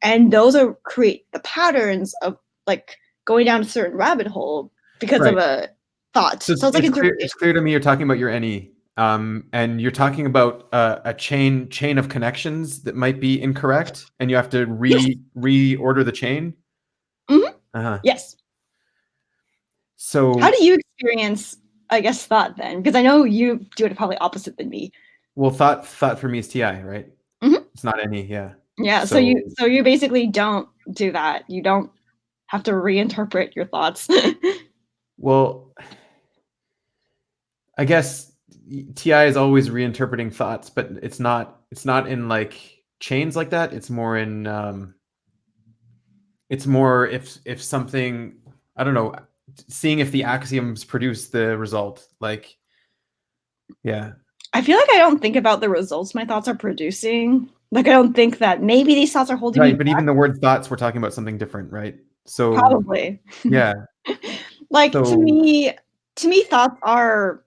and those are create the patterns of like going down a certain rabbit hole because Right. of a thought. So it's like it's clear to me you're talking about your NE, and you're talking about a chain of connections that might be incorrect, and you have to reorder the chain. Mm-hmm. Yes. So how do you experience, I guess, thought then? Because I know you do it probably opposite than me. well, thought for me is TI, right? Mm-hmm. It's not NE, yeah. Yeah. So you basically don't do that. You don't have to reinterpret your thoughts. Well, I guess TI is always reinterpreting thoughts, but it's not in like chains like that. It's more in if something, I don't know, seeing if the axioms produce the result. Like, yeah. I feel like I don't think about the results my thoughts are producing. Like I don't think that maybe these thoughts are holding me Right, but back. even the word thoughts, we're talking about something different, right? So Probably. yeah. Like So to me, thoughts are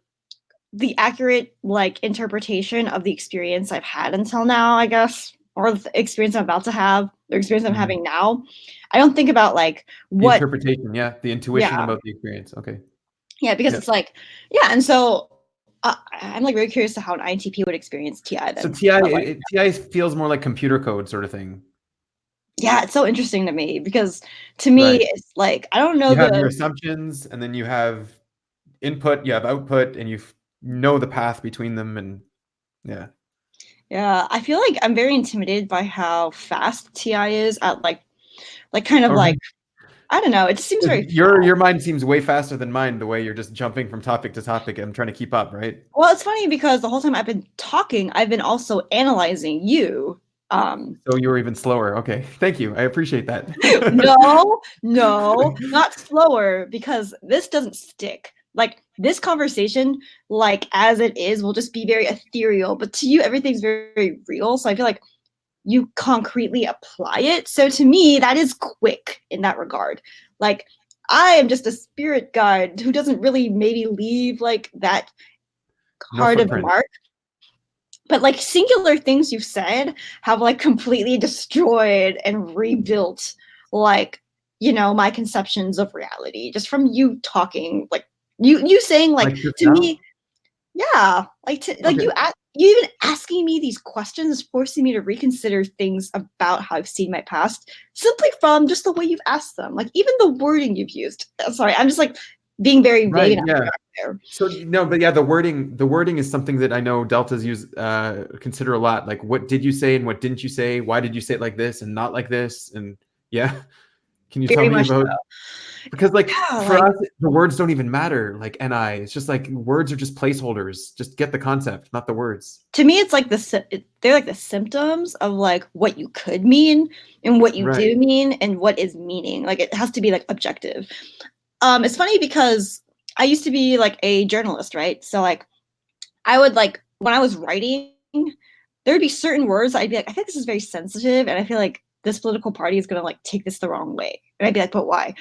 the accurate like interpretation of the experience I've had until now, I guess, or the experience I'm about to have, the experience I'm having now. I don't think about like the what, interpretation, yeah, the intuition yeah, about the experience. Okay. yeah, because Yeah. it's like, yeah, and so I'm like very curious to how an INTP would experience TI So then. TI feels more like computer code sort of thing. Yeah, it's so interesting to me because to me Right. it's like I don't know You have your the assumptions, and then you have input, you have output, and you know the path between them, and yeah. yeah, I feel like I'm very intimidated by how fast TI is at like kind of All like right. I don't know, it seems very Your mind seems way faster than mine, the way you're just jumping from topic to topic. I'm trying to keep up, right? well, it's funny because the whole time I've been talking, I've been also analyzing you. So you were even slower. Okay. Thank you. I appreciate that. No, not slower because this doesn't stick. Like this conversation, like as it is, will just be very ethereal. But to you, everything's very, very real. So I feel like you concretely apply it. So to me, that is quick in that regard. Like I am just a spirit guide who doesn't really maybe leave like that No hard of a footprint. mark. But like singular things you've said have like completely destroyed and rebuilt like my conceptions of reality just from you talking, like you saying like Like just to now? me, yeah, like Okay. you even asking me these questions is forcing me to reconsider things about how I've seen my past simply from just the way you've asked them, like even the wording you've used. Sorry, I'm just like being very vague Right. and Yeah. abstract there. So no, but yeah, the wording is something that I know deltas use consider a lot. Like, what did you say and what didn't you say? Why did you say it like this and not like this? And yeah, can you tell Very me much about, because like yeah, for like us the words don't even matter. Like NI, it's just like words are just placeholders. Just get the concept, not the words. to me it's like they're like the symptoms of like what you could mean and what you Right. do mean and what is meaning, like it has to be like objective. It's funny because I used to be like a journalist, right? So like I would like when I was writing there would be certain words I'd be like, I think this is very sensitive and I feel like this political party is going to like take this the wrong way, and I'd be like, but why?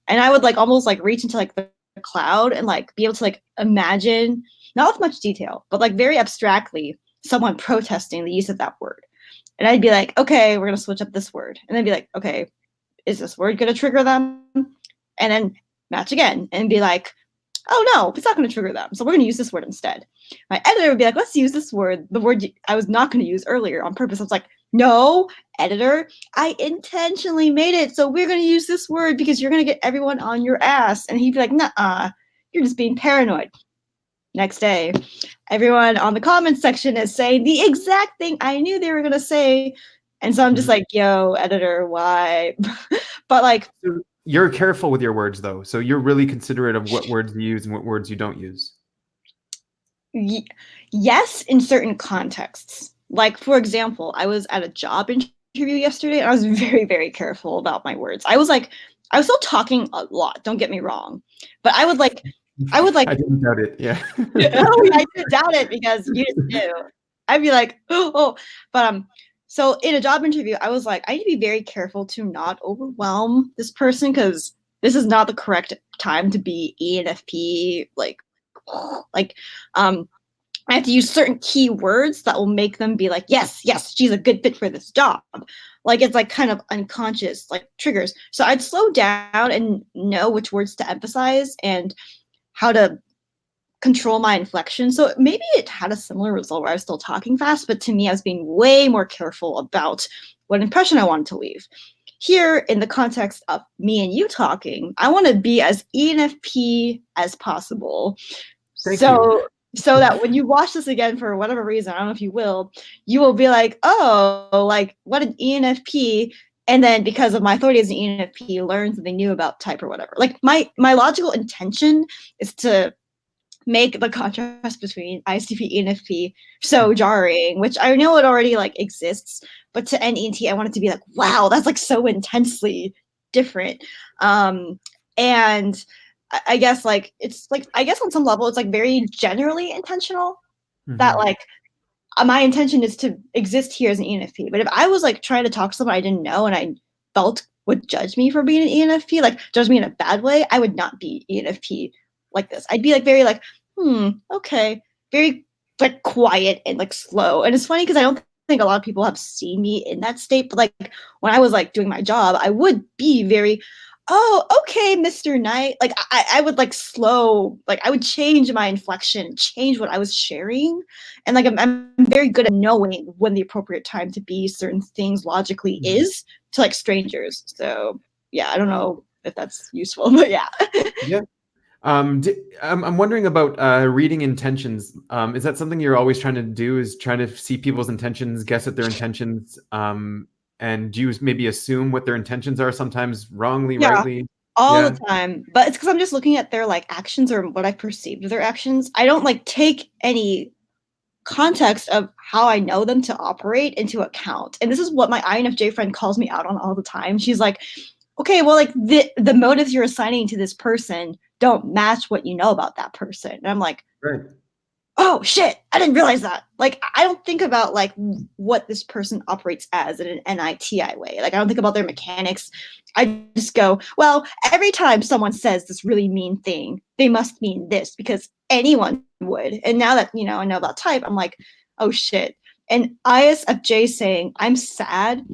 And I would like almost like reach into like the cloud and like be able to like imagine, not with much detail but like very abstractly, someone protesting the use of that word. And I'd be like, okay, we're going to switch up this word, and then be like, okay, is this word going to trigger them? And then match again and be like, oh no, it's not going to trigger them, so we're going to use this word instead. My editor would be like, let's use this word, the word I was not going to use earlier on purpose. I was like, no, editor, I intentionally made it so we're going to use this word because you're going to get everyone on your ass. And he'd be like, nah, you're just being paranoid. Next day, everyone on the comments section is saying the exact thing I knew they were going to say. And so I'm just like, yo, editor, why? But like, You're careful with your words though, so you're really considerate of what words you use and what words you don't use. Yes, in certain contexts. Like, for example, I was at a job interview yesterday and I was very, very careful about my words. I was still talking a lot, don't get me wrong. But I would like, I didn't doubt it. Yeah. oh, I didn't doubt it because you just knew. I'd be like, oh. But so in a job interview, I was like, I need to be very careful to not overwhelm this person because this is not the correct time to be ENFP. Like, I have to use certain key words that will make them be like, yes, she's a good fit for this job. Like it's like kind of unconscious, like triggers. So I'd slow down and know which words to emphasize and how to control my inflection. So maybe it had a similar result where I was still talking fast, but to me, I was being way more careful about what impression I wanted to leave. Here, in the context of me and you talking, I want to be as ENFP as possible. Thank you. So that when you watch this again for whatever reason, I don't know if you will be like, oh, like what an ENFP. And then because of my authority as an ENFP, learn something new about type or whatever. Like my logical intention is to make the contrast between ISTP and ENFP so jarring, which I know it already like exists, but to NENT, I want it to be like, wow, that's like so intensely different. And I guess like it's like I guess on some level it's like very generally intentional that like my intention is to exist here as an ENFP. But if I was like trying to talk to someone I didn't know and I felt would judge me for being an ENFP, like judge me in a bad way, I would not be ENFP like this. I'd be like very like, okay, very like quiet and like slow. And it's funny because I don't think a lot of people have seen me in that state, but like when I was like doing my job, I would be very, oh, okay, Mr. Knight. Like I would like slow, like I would change my inflection, change what I was sharing. And like I'm very good at knowing when the appropriate time to be certain things logically is to like strangers. So yeah, I don't know if that's useful, but yeah. Yeah. I'm wondering about reading intentions. Is that something you're always trying to do? Is trying to see people's intentions, guess at their intentions, and do you maybe assume what their intentions are? Sometimes wrongly, Yeah, rightly. all Yeah. the time. But it's because I'm just looking at their like actions or what I perceived of their actions. I don't like take any context of how I know them to operate into account. And this is what my INFJ friend calls me out on all the time. She's like, okay, well, like the motives you're assigning to this person don't match what you know about that person. And I'm like, Right. oh shit, I didn't realize that. Like, I don't think about like what this person operates as in an NITI way. Like, I don't think about their mechanics. I just go, well, every time someone says this really mean thing, they must mean this because anyone would. And now that, I know about type, I'm like, oh shit. And ISFJ saying, I'm sad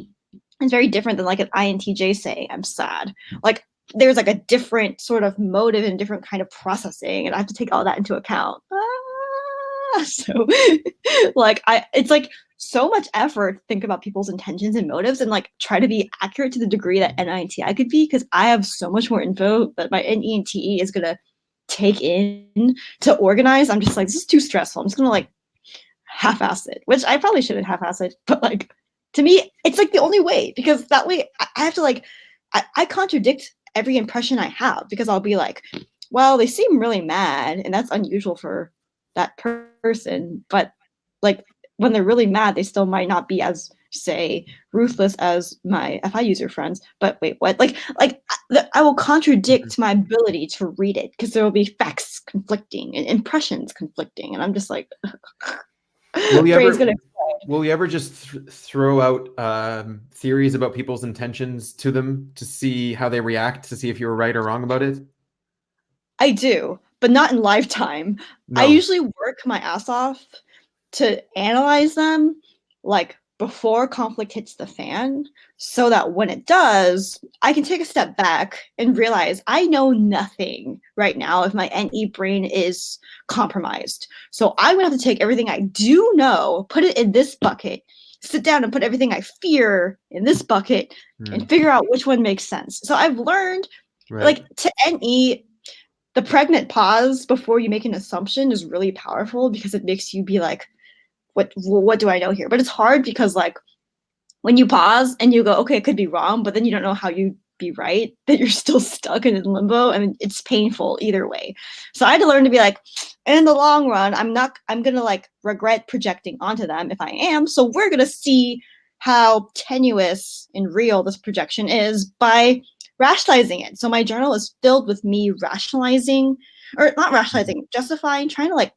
is very different than like an INTJ saying, I'm sad. Like, there's like a different sort of motive and different kind of processing. And I have to take all that into account. So like it's like so much effort to think about people's intentions and motives and like try to be accurate to the degree that NINTI could be because I have so much more info that my NENTE is gonna take in to organize. I'm just like, this is too stressful. I'm just gonna like half-ass it, which I probably shouldn't half-ass it, but like to me, it's like the only way because that way I have to like I contradict every impression I have because I'll be like, well, they seem really mad, and that's unusual for that person. But like when they're really mad, they still might not be as say ruthless as my FI user friends. But wait, what? I will contradict my ability to read it because there will be facts conflicting and impressions conflicting, and I'm just like, Will you brain's ever gonna. will you ever just throw out theories about people's intentions to them to see how they react, to see if you were right or wrong about it? I do, but not in lifetime. I No. usually work my ass off to analyze them like before conflict hits the fan so that when it does, I can take a step back and realize I know nothing right now if my NE brain is compromised. So I'm going to have to take everything I do know, put it in this bucket, sit down and put everything I fear in this bucket and figure out which one makes sense. So I've learned Right. like to NE the pregnant pause before you make an assumption is really powerful because it makes you be like, what do I know here? But it's hard because like when you pause and you go, okay, it could be wrong, but then you don't know how you be right, that you're still stuck in limbo, and it's painful either way. So I had to learn to be like, in the long run, I'm gonna like regret projecting onto them if I am. So we're gonna see how tenuous and real this projection is by rationalizing it. So my journal is filled with me rationalizing, or not rationalizing, justifying, trying to like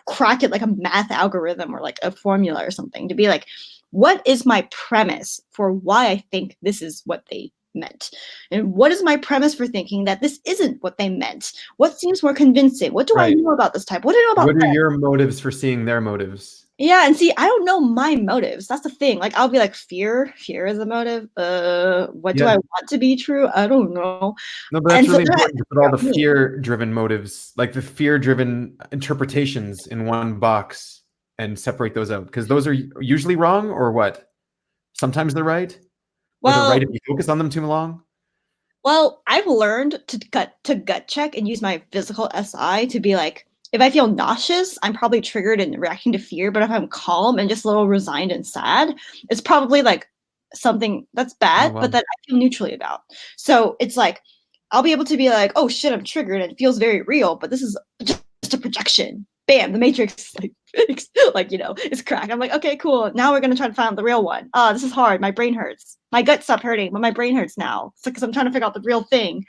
crack it like a math algorithm or like a formula or something, to be like, what is my premise for why I think this is what they meant? And what is my premise for thinking that this isn't what they meant? What seems more convincing? What do I Right. know about this type? What do I know about What are them? your motives for seeing their motives? Yeah, and see, I don't know my motives. That's the thing. Like, I'll be like, fear is a motive. What do Yeah. I want to be true? I don't know. No, but And that's so really then I have important to to put figure all out the me. fear-driven motives, like the fear-driven interpretations in one box and separate those out, because those are usually wrong, or what? Sometimes they're right, or they're right Well, if you focus on them too long. Well, I've learned to gut check and use my physical SI to be like, if I feel nauseous, I'm probably triggered and reacting to fear. But if I'm calm and just a little resigned and sad, it's probably like something that's Oh, bad, but wow. that I feel neutrally about. So it's like I'll be able to be like, oh shit, I'm triggered and it feels very real, but this is just a projection. Bam, the matrix like like is cracked. I'm like, okay, cool. Now we're gonna try to find the real one. Oh, this is hard. My brain hurts. My gut stopped hurting, but my brain hurts now. It's because I'm trying to figure out the real thing,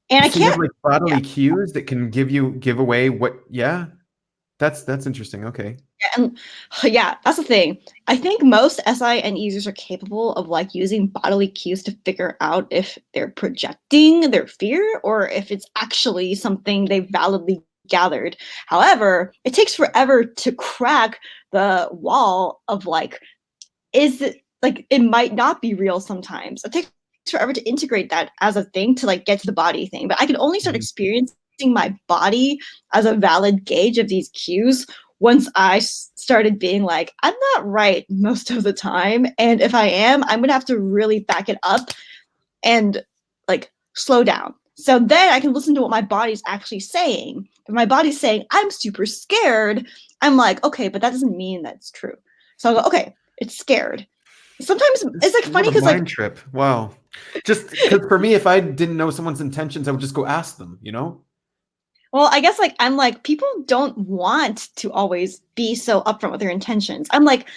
and I So you have can't. like Yeah, bodily cues that can give away what, yeah. That's interesting. Okay. yeah, and yeah, that's the thing. I think most SIN users are capable of like using bodily cues to figure out if they're projecting their fear or if it's actually something they validly gathered. However, it takes forever to crack the wall of like, is it like it might not be real sometimes. It takes forever to integrate that as a thing to like get to the body thing. But I can only start Mhm. experiencing my body as a valid gauge of these cues once I started being like, I'm not right most of the time. And if I am, I'm going to have to really back it up and like slow down. So then I can listen to what my body's actually saying. If my body's saying, I'm super scared, I'm like, okay, but that doesn't mean that's true. So I'll go, okay, it's scared. Sometimes it's like What funny a because like, mind trip. Wow. Just because for me, if I didn't know someone's intentions, I would just go ask them, you know? well, I guess like I'm like, people don't want to always be so upfront with their intentions. I'm like,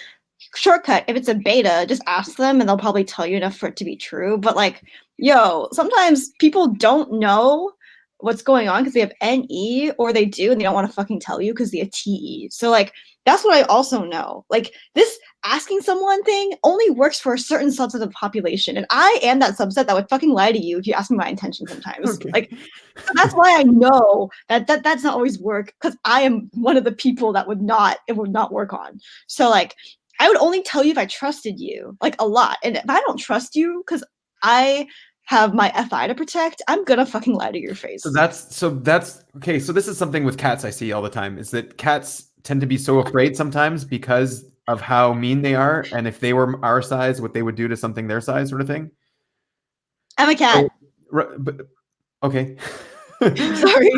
shortcut, if it's a beta, just ask them and they'll probably tell you enough for it to be true. But like, yo, sometimes people don't know what's going on because they have NE, or they do and they don't want to fucking tell you because they have TE. So like, that's what I also know. Like, this asking someone thing only works for a certain subset of the population, and I am that subset that would fucking lie to you if you ask me my intention sometimes. Okay. Like, so that's why I know that's not always work, because I am one of the people that it would not work on. So like, I would only tell you if I trusted you, like a lot. And if I don't trust you because I have my FI to protect, I'm gonna fucking lie to your face. So that's okay. So this is something with cats I see all the time, is that cats tend to be so afraid sometimes because of how mean they are, and if they were our size, what they would do to something their size, sort of thing. I'm a cat. So, but okay. Sorry.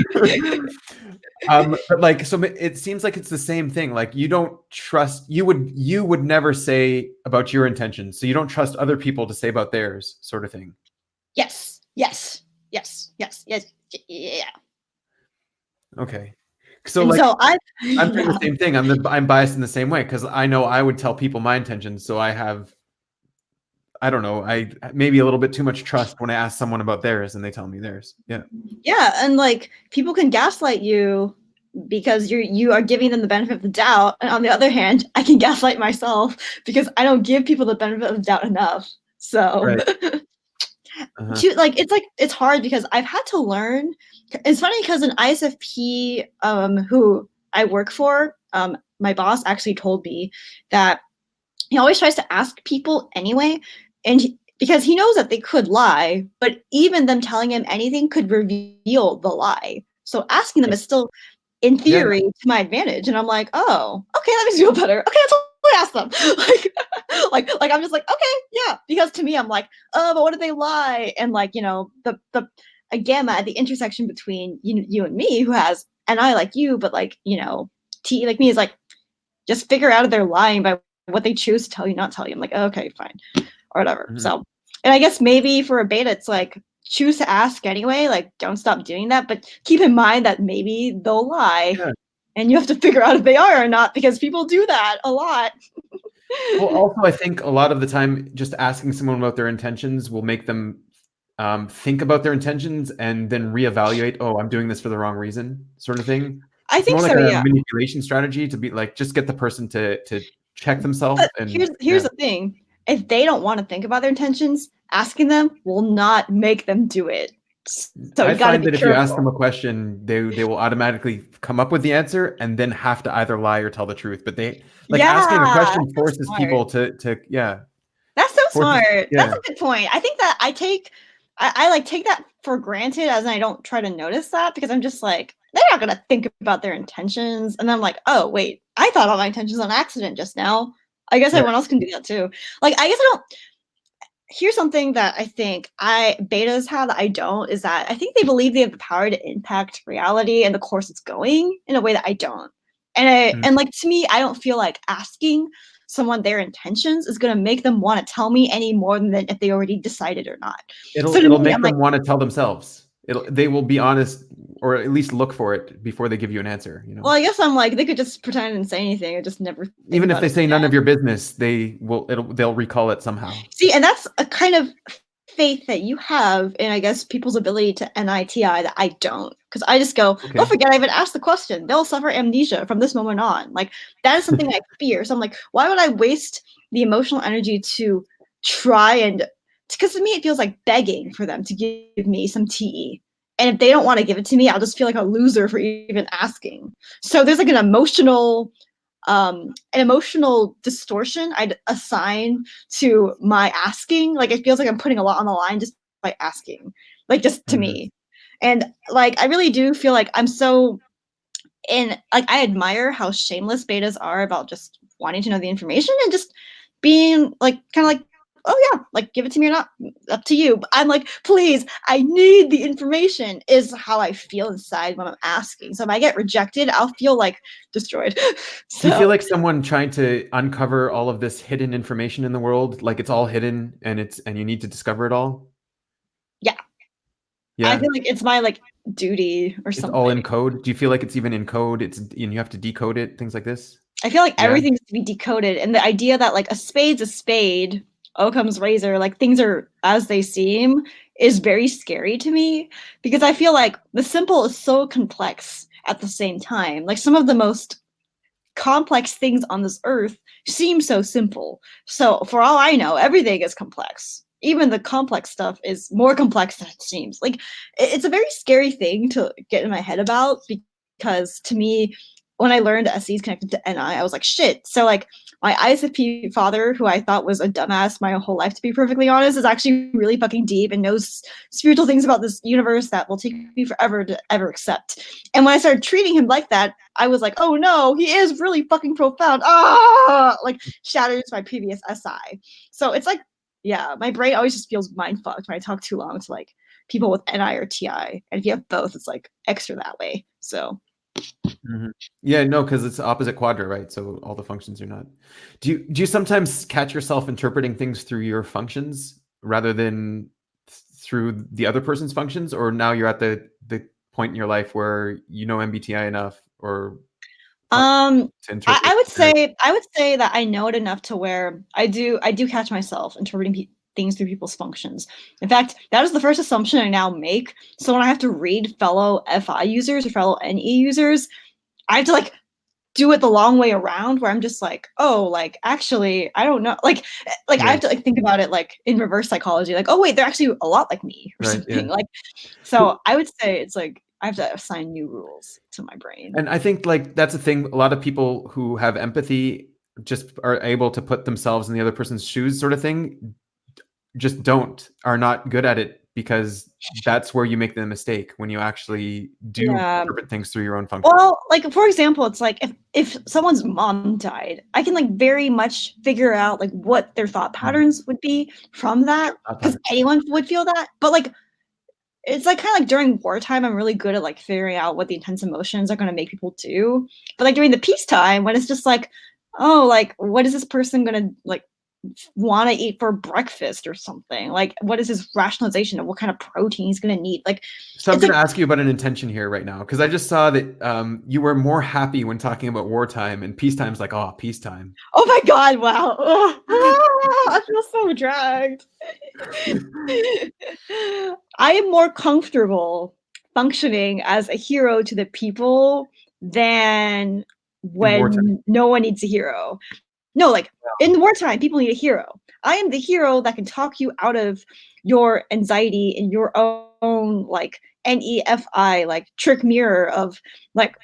But like, so it seems like it's the same thing. Like, you don't trust, you would never say about your intentions, so you don't trust other people to say about theirs, sort of thing. Yes. Yes. Yes. Yes. Yes. Yeah. Okay. So And like, so I I'm doing yeah. the same thing. I'm biased in the same way because I know I would tell people my intentions, so I don't know, I maybe a little bit too much trust when I ask someone about theirs and they tell me theirs. Yeah. Yeah, and like people can gaslight you because you are giving them the benefit of the doubt. And on the other hand, I can gaslight myself because I don't give people the benefit of the doubt enough. So Right. Uh-huh. like it's hard because I've had to learn. It's funny because an ISFP who I work for, my boss actually told me that he always tries to ask people anyway, and because he knows that they could lie, but even them telling him anything could reveal the lie. So asking them Right. is still, in Yeah, yeah. theory, to my advantage. And I'm like, oh, okay, that makes me feel better. Okay, that's what I ask them. Like I'm just like, okay, yeah, because to me, I'm like, oh, but what if they lie? And like, the a gamma at the intersection between you and me, who has an I like you, but like, T like me, is like, just figure out if they're lying by what they choose to tell you, not tell you. I'm like, okay, fine, or whatever. Mhm. So And I guess maybe for a beta, it's like choose to ask anyway. Like, don't stop doing that. But keep in mind that maybe they'll lie, Yeah. and you have to figure out if they are or not, because people do that a lot. Well, also, I think a lot of the time, just asking someone about their intentions will make them think about their intentions and then reevaluate. Oh, I'm doing this for the wrong reason, sort of thing. I It's think more like so. a Yeah. manipulation strategy to be like, just get the person to check themselves. But And here's yeah, the thing: if they don't want to think about their intentions, asking them will not make them do it. So I you got to find be that if you ask them careful. a question, they will automatically come up with the answer and then have to either lie or tell the truth. But they like asking a Yeah, question that's so forces smart. people to yeah, That's so forces smart. That's yeah. a good point. I think that I like take that for granted, as in I don't try to notice that, because I'm just like, they're not gonna think about their intentions. And then I'm like, oh wait, I thought all my intentions on accident just now. I guess Right. everyone else can do that too. Like, I guess I don't. Here's something that I think I betas have that I don't, is that I think they believe they have the power to impact reality and the course it's going in a way that I don't. Mm. And like, to me, I don't feel like asking someone their intentions is going to make them want to tell me any more than if they already decided or not. So to It'll me, make I'm like, them want to tell themselves. They will be honest or at least look for it before they give you an answer, you know. well, I guess I'm like, they could just pretend and say anything and just never think Even if about they it say none of again. your business, they'll recall it somehow. See, and that's a kind of faith that you have in, I guess, people's ability to NITI that I don't. Because I just go, they'll Okay. forget I even asked the question. They'll suffer amnesia from this moment on. Like, that is something I fear. So I'm like, why would I waste the emotional energy to try and, because to me, it feels like begging for them to give me some TE. And if they don't want to give it to me, I'll just feel like a loser for even asking. So there's like an emotional distortion I'd assign to my asking. Like, it feels like I'm putting a lot on the line just by asking, like, just to Mhm. me. And like, I really do feel like I'm so in, like, I admire how shameless betas are about just wanting to know the information and just being like, kind of like, oh yeah, like, give it to me or not, up to you. But I'm like, please, I need the information, is how I feel inside when I'm asking. So if I get rejected, I'll feel like destroyed. Do you feel So like someone trying to uncover all of this hidden information in the world, like it's all hidden and you need to discover it all? yeah, I Yeah, feel like it's my, like, duty or it's all something. in code. Do you feel like it's even in code? And you have to decode it, things like this? I feel like Yeah. everything's to be decoded, and the idea that, like, a spade's a spade, Occam's razor, like, things are as they seem, is very scary to me, because I feel like the simple is so complex at the same time. Like, some of the most complex things on this earth seem so simple. So for all I know, everything is complex. Even the complex stuff is more complex than it seems. Like, it's a very scary thing to get in my head about, because to me, when I learned SE is connected to NI, I was like, shit. So like, my ISFP father, who I thought was a dumbass my whole life, to be perfectly honest, is actually really fucking deep and knows spiritual things about this universe that will take me forever to ever accept. And when I started treating him like that, I was like, oh no, he is really fucking profound. Ah, like, shatters my previous SI. So it's like, yeah, my brain always just feels mind fucked when I talk too long to like people with NI or TI. And if you have both, it's like extra that way. So Mhm. Yeah, no, because it's opposite quadrant, right? So all the functions are not. Do you sometimes catch yourself interpreting things through your functions rather than through the other person's functions, or now you're at the point in your life where you know MBTI enough or fun um to interpret their I would say that I know it enough to where I do catch myself interpreting things through people's functions. In fact, that is the first assumption I now make. So when I have to read fellow FI users or fellow NE users, I have to like do it the long way around, where I'm just like, oh, like, actually, I don't know. Like I yeah, have to like think about it like in reverse psychology, like, oh wait, they're actually a lot like me or right, yeah. something. Like, so I would say it's like I have to assign new rules to my brain. And I think like that's a thing. A lot of people who have empathy just are able to put themselves in the other person's shoes, sort of thing. Just are not good at it because that's where you make the mistake when you actually do Yeah. interpret things through your own function. Well, like, for example, it's like if someone's mom died, I can like very much figure out like what their thought Mm. patterns would be from that, Thought because patterns. anyone would feel that. But like, it's like kind of like during wartime, I'm really good at like figuring out what the intense emotions are going to make people do. But like during the peacetime, when it's just like, oh, like, what is this person going to like want to eat for breakfast or something. Like, what is his rationalization of what kind of protein he's going to need? Like, So I'm it's going like, to ask you about an intention here right now, because I just saw that you were more happy when talking about wartime, and peacetime's like, oh, peacetime. oh my God, wow. I feel so dragged. I am more comfortable functioning as a hero to the people than In wartime. when no one needs a hero. No, like in wartime, people need a hero. I am the hero that can talk you out of your anxiety in your own like NEFI, like trick mirror of like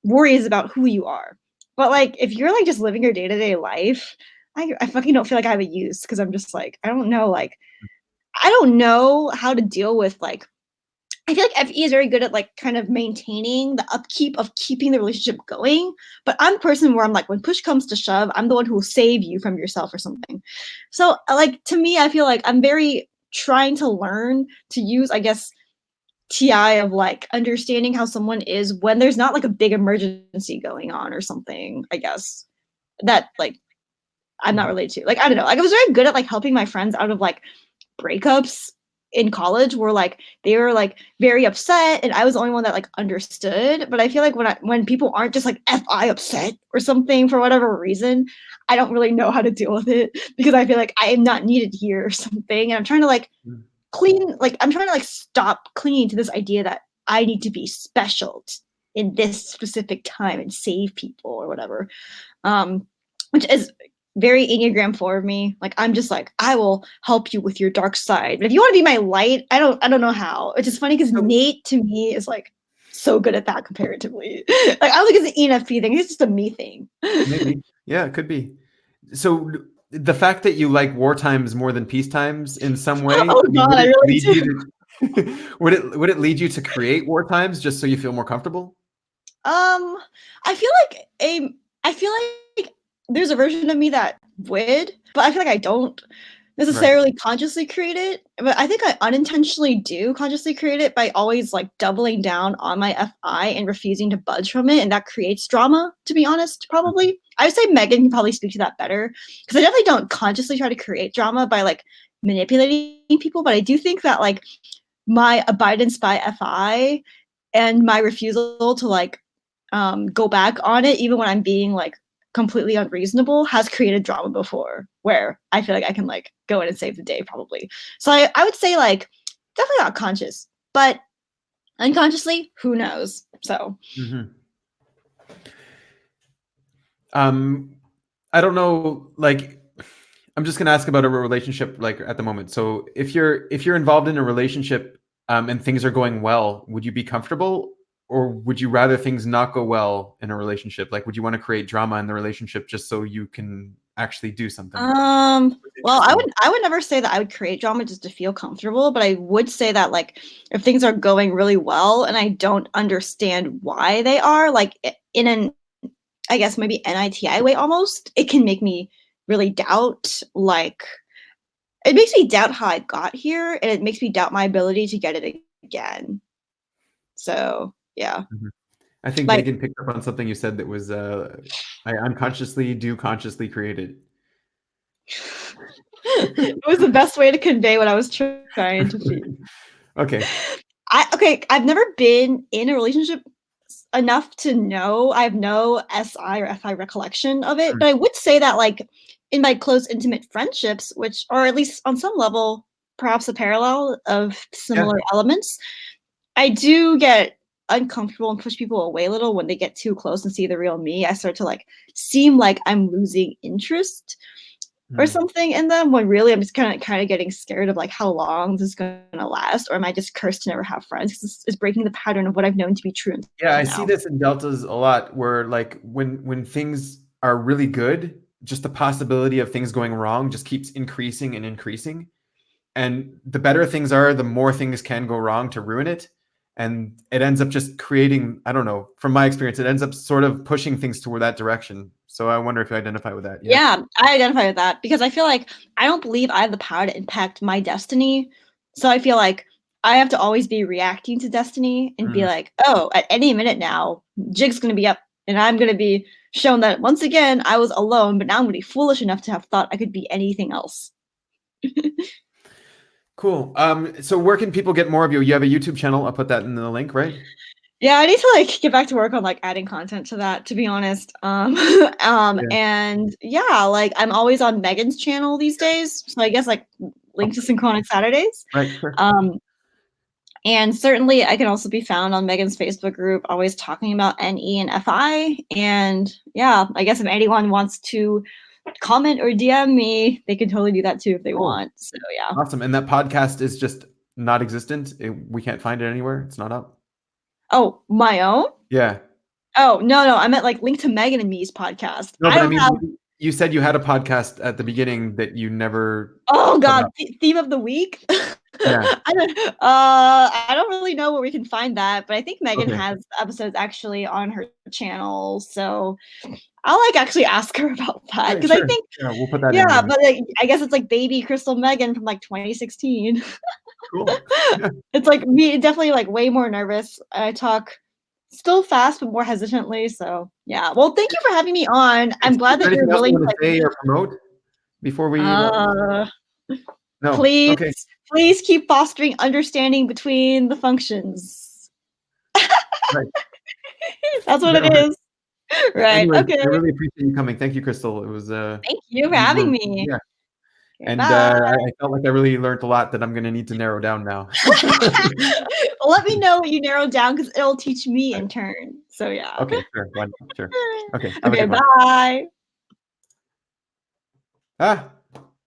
worries about who you are. But like if you're like just living your day-to-day life, I fucking don't feel like I have a use because I'm just like, I don't know, like I don't know how to deal with like I feel like FE is very good at like kind of maintaining the upkeep of keeping the relationship going. But I'm a person where I'm like, when push comes to shove, I'm the one who will save you from yourself or something. So like to me, I feel like I'm very trying to learn to use, I guess, TI of like understanding how someone is when there's not like a big emergency going on or something, I guess. That like I'm not related to. Like, I don't know. Like I was very good at like helping my friends out of like breakups in college were like they were like very upset and I was the only one that like understood. But I feel like when people aren't just like FI upset or something for whatever reason, I don't really know how to deal with it because I feel like I am not needed here or something. And I'm trying to like I'm trying to like stop clinging to this idea that I need to be special in this specific time and save people or whatever. Which is very Enneagram 4 of me. Like I'm just like, I will help you with your dark side. But if you want to be my light, I don't know how. It's just funny because Nate to me is like so good at that comparatively. Like I don't think it's an ENFP thing, it's just a me thing. Maybe. Yeah, it could be. So the fact that you like war times more than peace times in some way, Oh I mean, God, would I it really lead you do. to would it lead you to create war times just so you feel more comfortable? Um, I feel like I feel like there's a version of me that would, but I feel like I don't Right. necessarily consciously create it. But I think I unintentionally do consciously create it by always like doubling down on my FI and refusing to budge from it, and that creates drama. To be honest, probably I would say Megan can probably speak to that better because I definitely don't consciously try to create drama by like manipulating people, but I do think that like my abidance by FI and my refusal to like go back on it, even when I'm being like completely unreasonable, has created drama before where I feel like I can like go in and save the day probably. So I would say like definitely not conscious, but unconsciously, who knows? So Mm-hmm. I don't know, like I'm just gonna ask about a relationship like at the moment. So if you're involved in a relationship and things are going well, would you be comfortable, or would you rather things not go well in a relationship? Like, would you want to create drama in the relationship just so you can actually do something well, interesting? I would never say that I would create drama just to feel comfortable, but I would say that like if things are going really well and I don't understand why they are, like in an I guess maybe NITI way almost, it can make me really doubt like it makes me doubt how I got here and it makes me doubt my ability to get it again. So yeah. Mhm. I think Like Megan picked up on something you said that was I unconsciously do consciously create it. it was the best way to convey what I was trying to feel. Okay. I've never been in a relationship enough to know. I have no SI or FI recollection of it, but I would say that like in my close intimate friendships, which are at least on some level perhaps a parallel of Yeah. similar elements, I do get uncomfortable and push people away a little when they get too close and see the real me. I start to like seem like I'm losing interest or Mm. something in them when really I'm just kind of getting scared of like how long this is going to last, or am I just cursed to never have friends? Because it's breaking the pattern of what I've known to be true Yeah, until I see now. this in deltas a lot where like when things are really good, just the possibility of things going wrong just keeps increasing and increasing. And the better things are, the more things can go wrong to ruin it. And it ends up just creating, I don't know, from my experience, it ends up sort of pushing things toward that direction. So I wonder if you identify with that. Yeah. Yeah, I identify with that because I feel like I don't believe I have the power to impact my destiny. So I feel like I have to always be reacting to destiny and be Mm. like, oh, at any minute now, jig's going to be up and I'm going to be shown that once again I was alone, but now I'm gonna be foolish enough to have thought I could be anything else. Cool. So where can people get more of you? You have a YouTube channel. I'll put that in the link, right? Yeah, I need to like get back to work on like adding content to that, to be honest. Yeah. And yeah, like I'm always on Megan's channel these days. So I guess like link to Synchronic Saturdays. Right. Sure. And certainly I can also be found on Megan's Facebook group, always talking about NE and FI. And yeah, I guess if anyone wants to comment or DM me, they can totally do that too if they Cool. want. So yeah. Awesome. And that podcast is just not existent. We can't find it anywhere. It's not up. Oh, my own? Yeah. Oh, no. I meant like link to Megan and me's podcast. No, I but I don't mean, have. you said you had a podcast at the beginning that you never. Oh put God, up. theme of the week. Yeah. I don't really know where we can find that, but I think Megan Okay. has episodes actually on her channel, so I'll like actually ask her about that Right, because I sure. think Yeah, we'll put that in. yeah, but like I guess it's like baby Crystal Megan from like 2016. Cool. Yeah. It's like me, definitely like way more nervous. I talk still fast but more hesitantly. So yeah. Well, thank you for having me on. I'm Is glad there that you're anything else you willing to want to say or promote before we? uh No. please Okay. please keep fostering understanding between the functions. Right. That's what Yeah, it right. is. Right. Anyways, Okay. I really appreciate you coming. Thank you, Crystal. It was Thank you for having me. yeah. And Bye. I felt like I really learned a lot that I'm going to need to narrow down now. Well, let me know what you narrowed down because it'll teach me in turn. So yeah. Okay, sure. Why not? Sure. Okay. Have a Okay, good one. bye. Ah.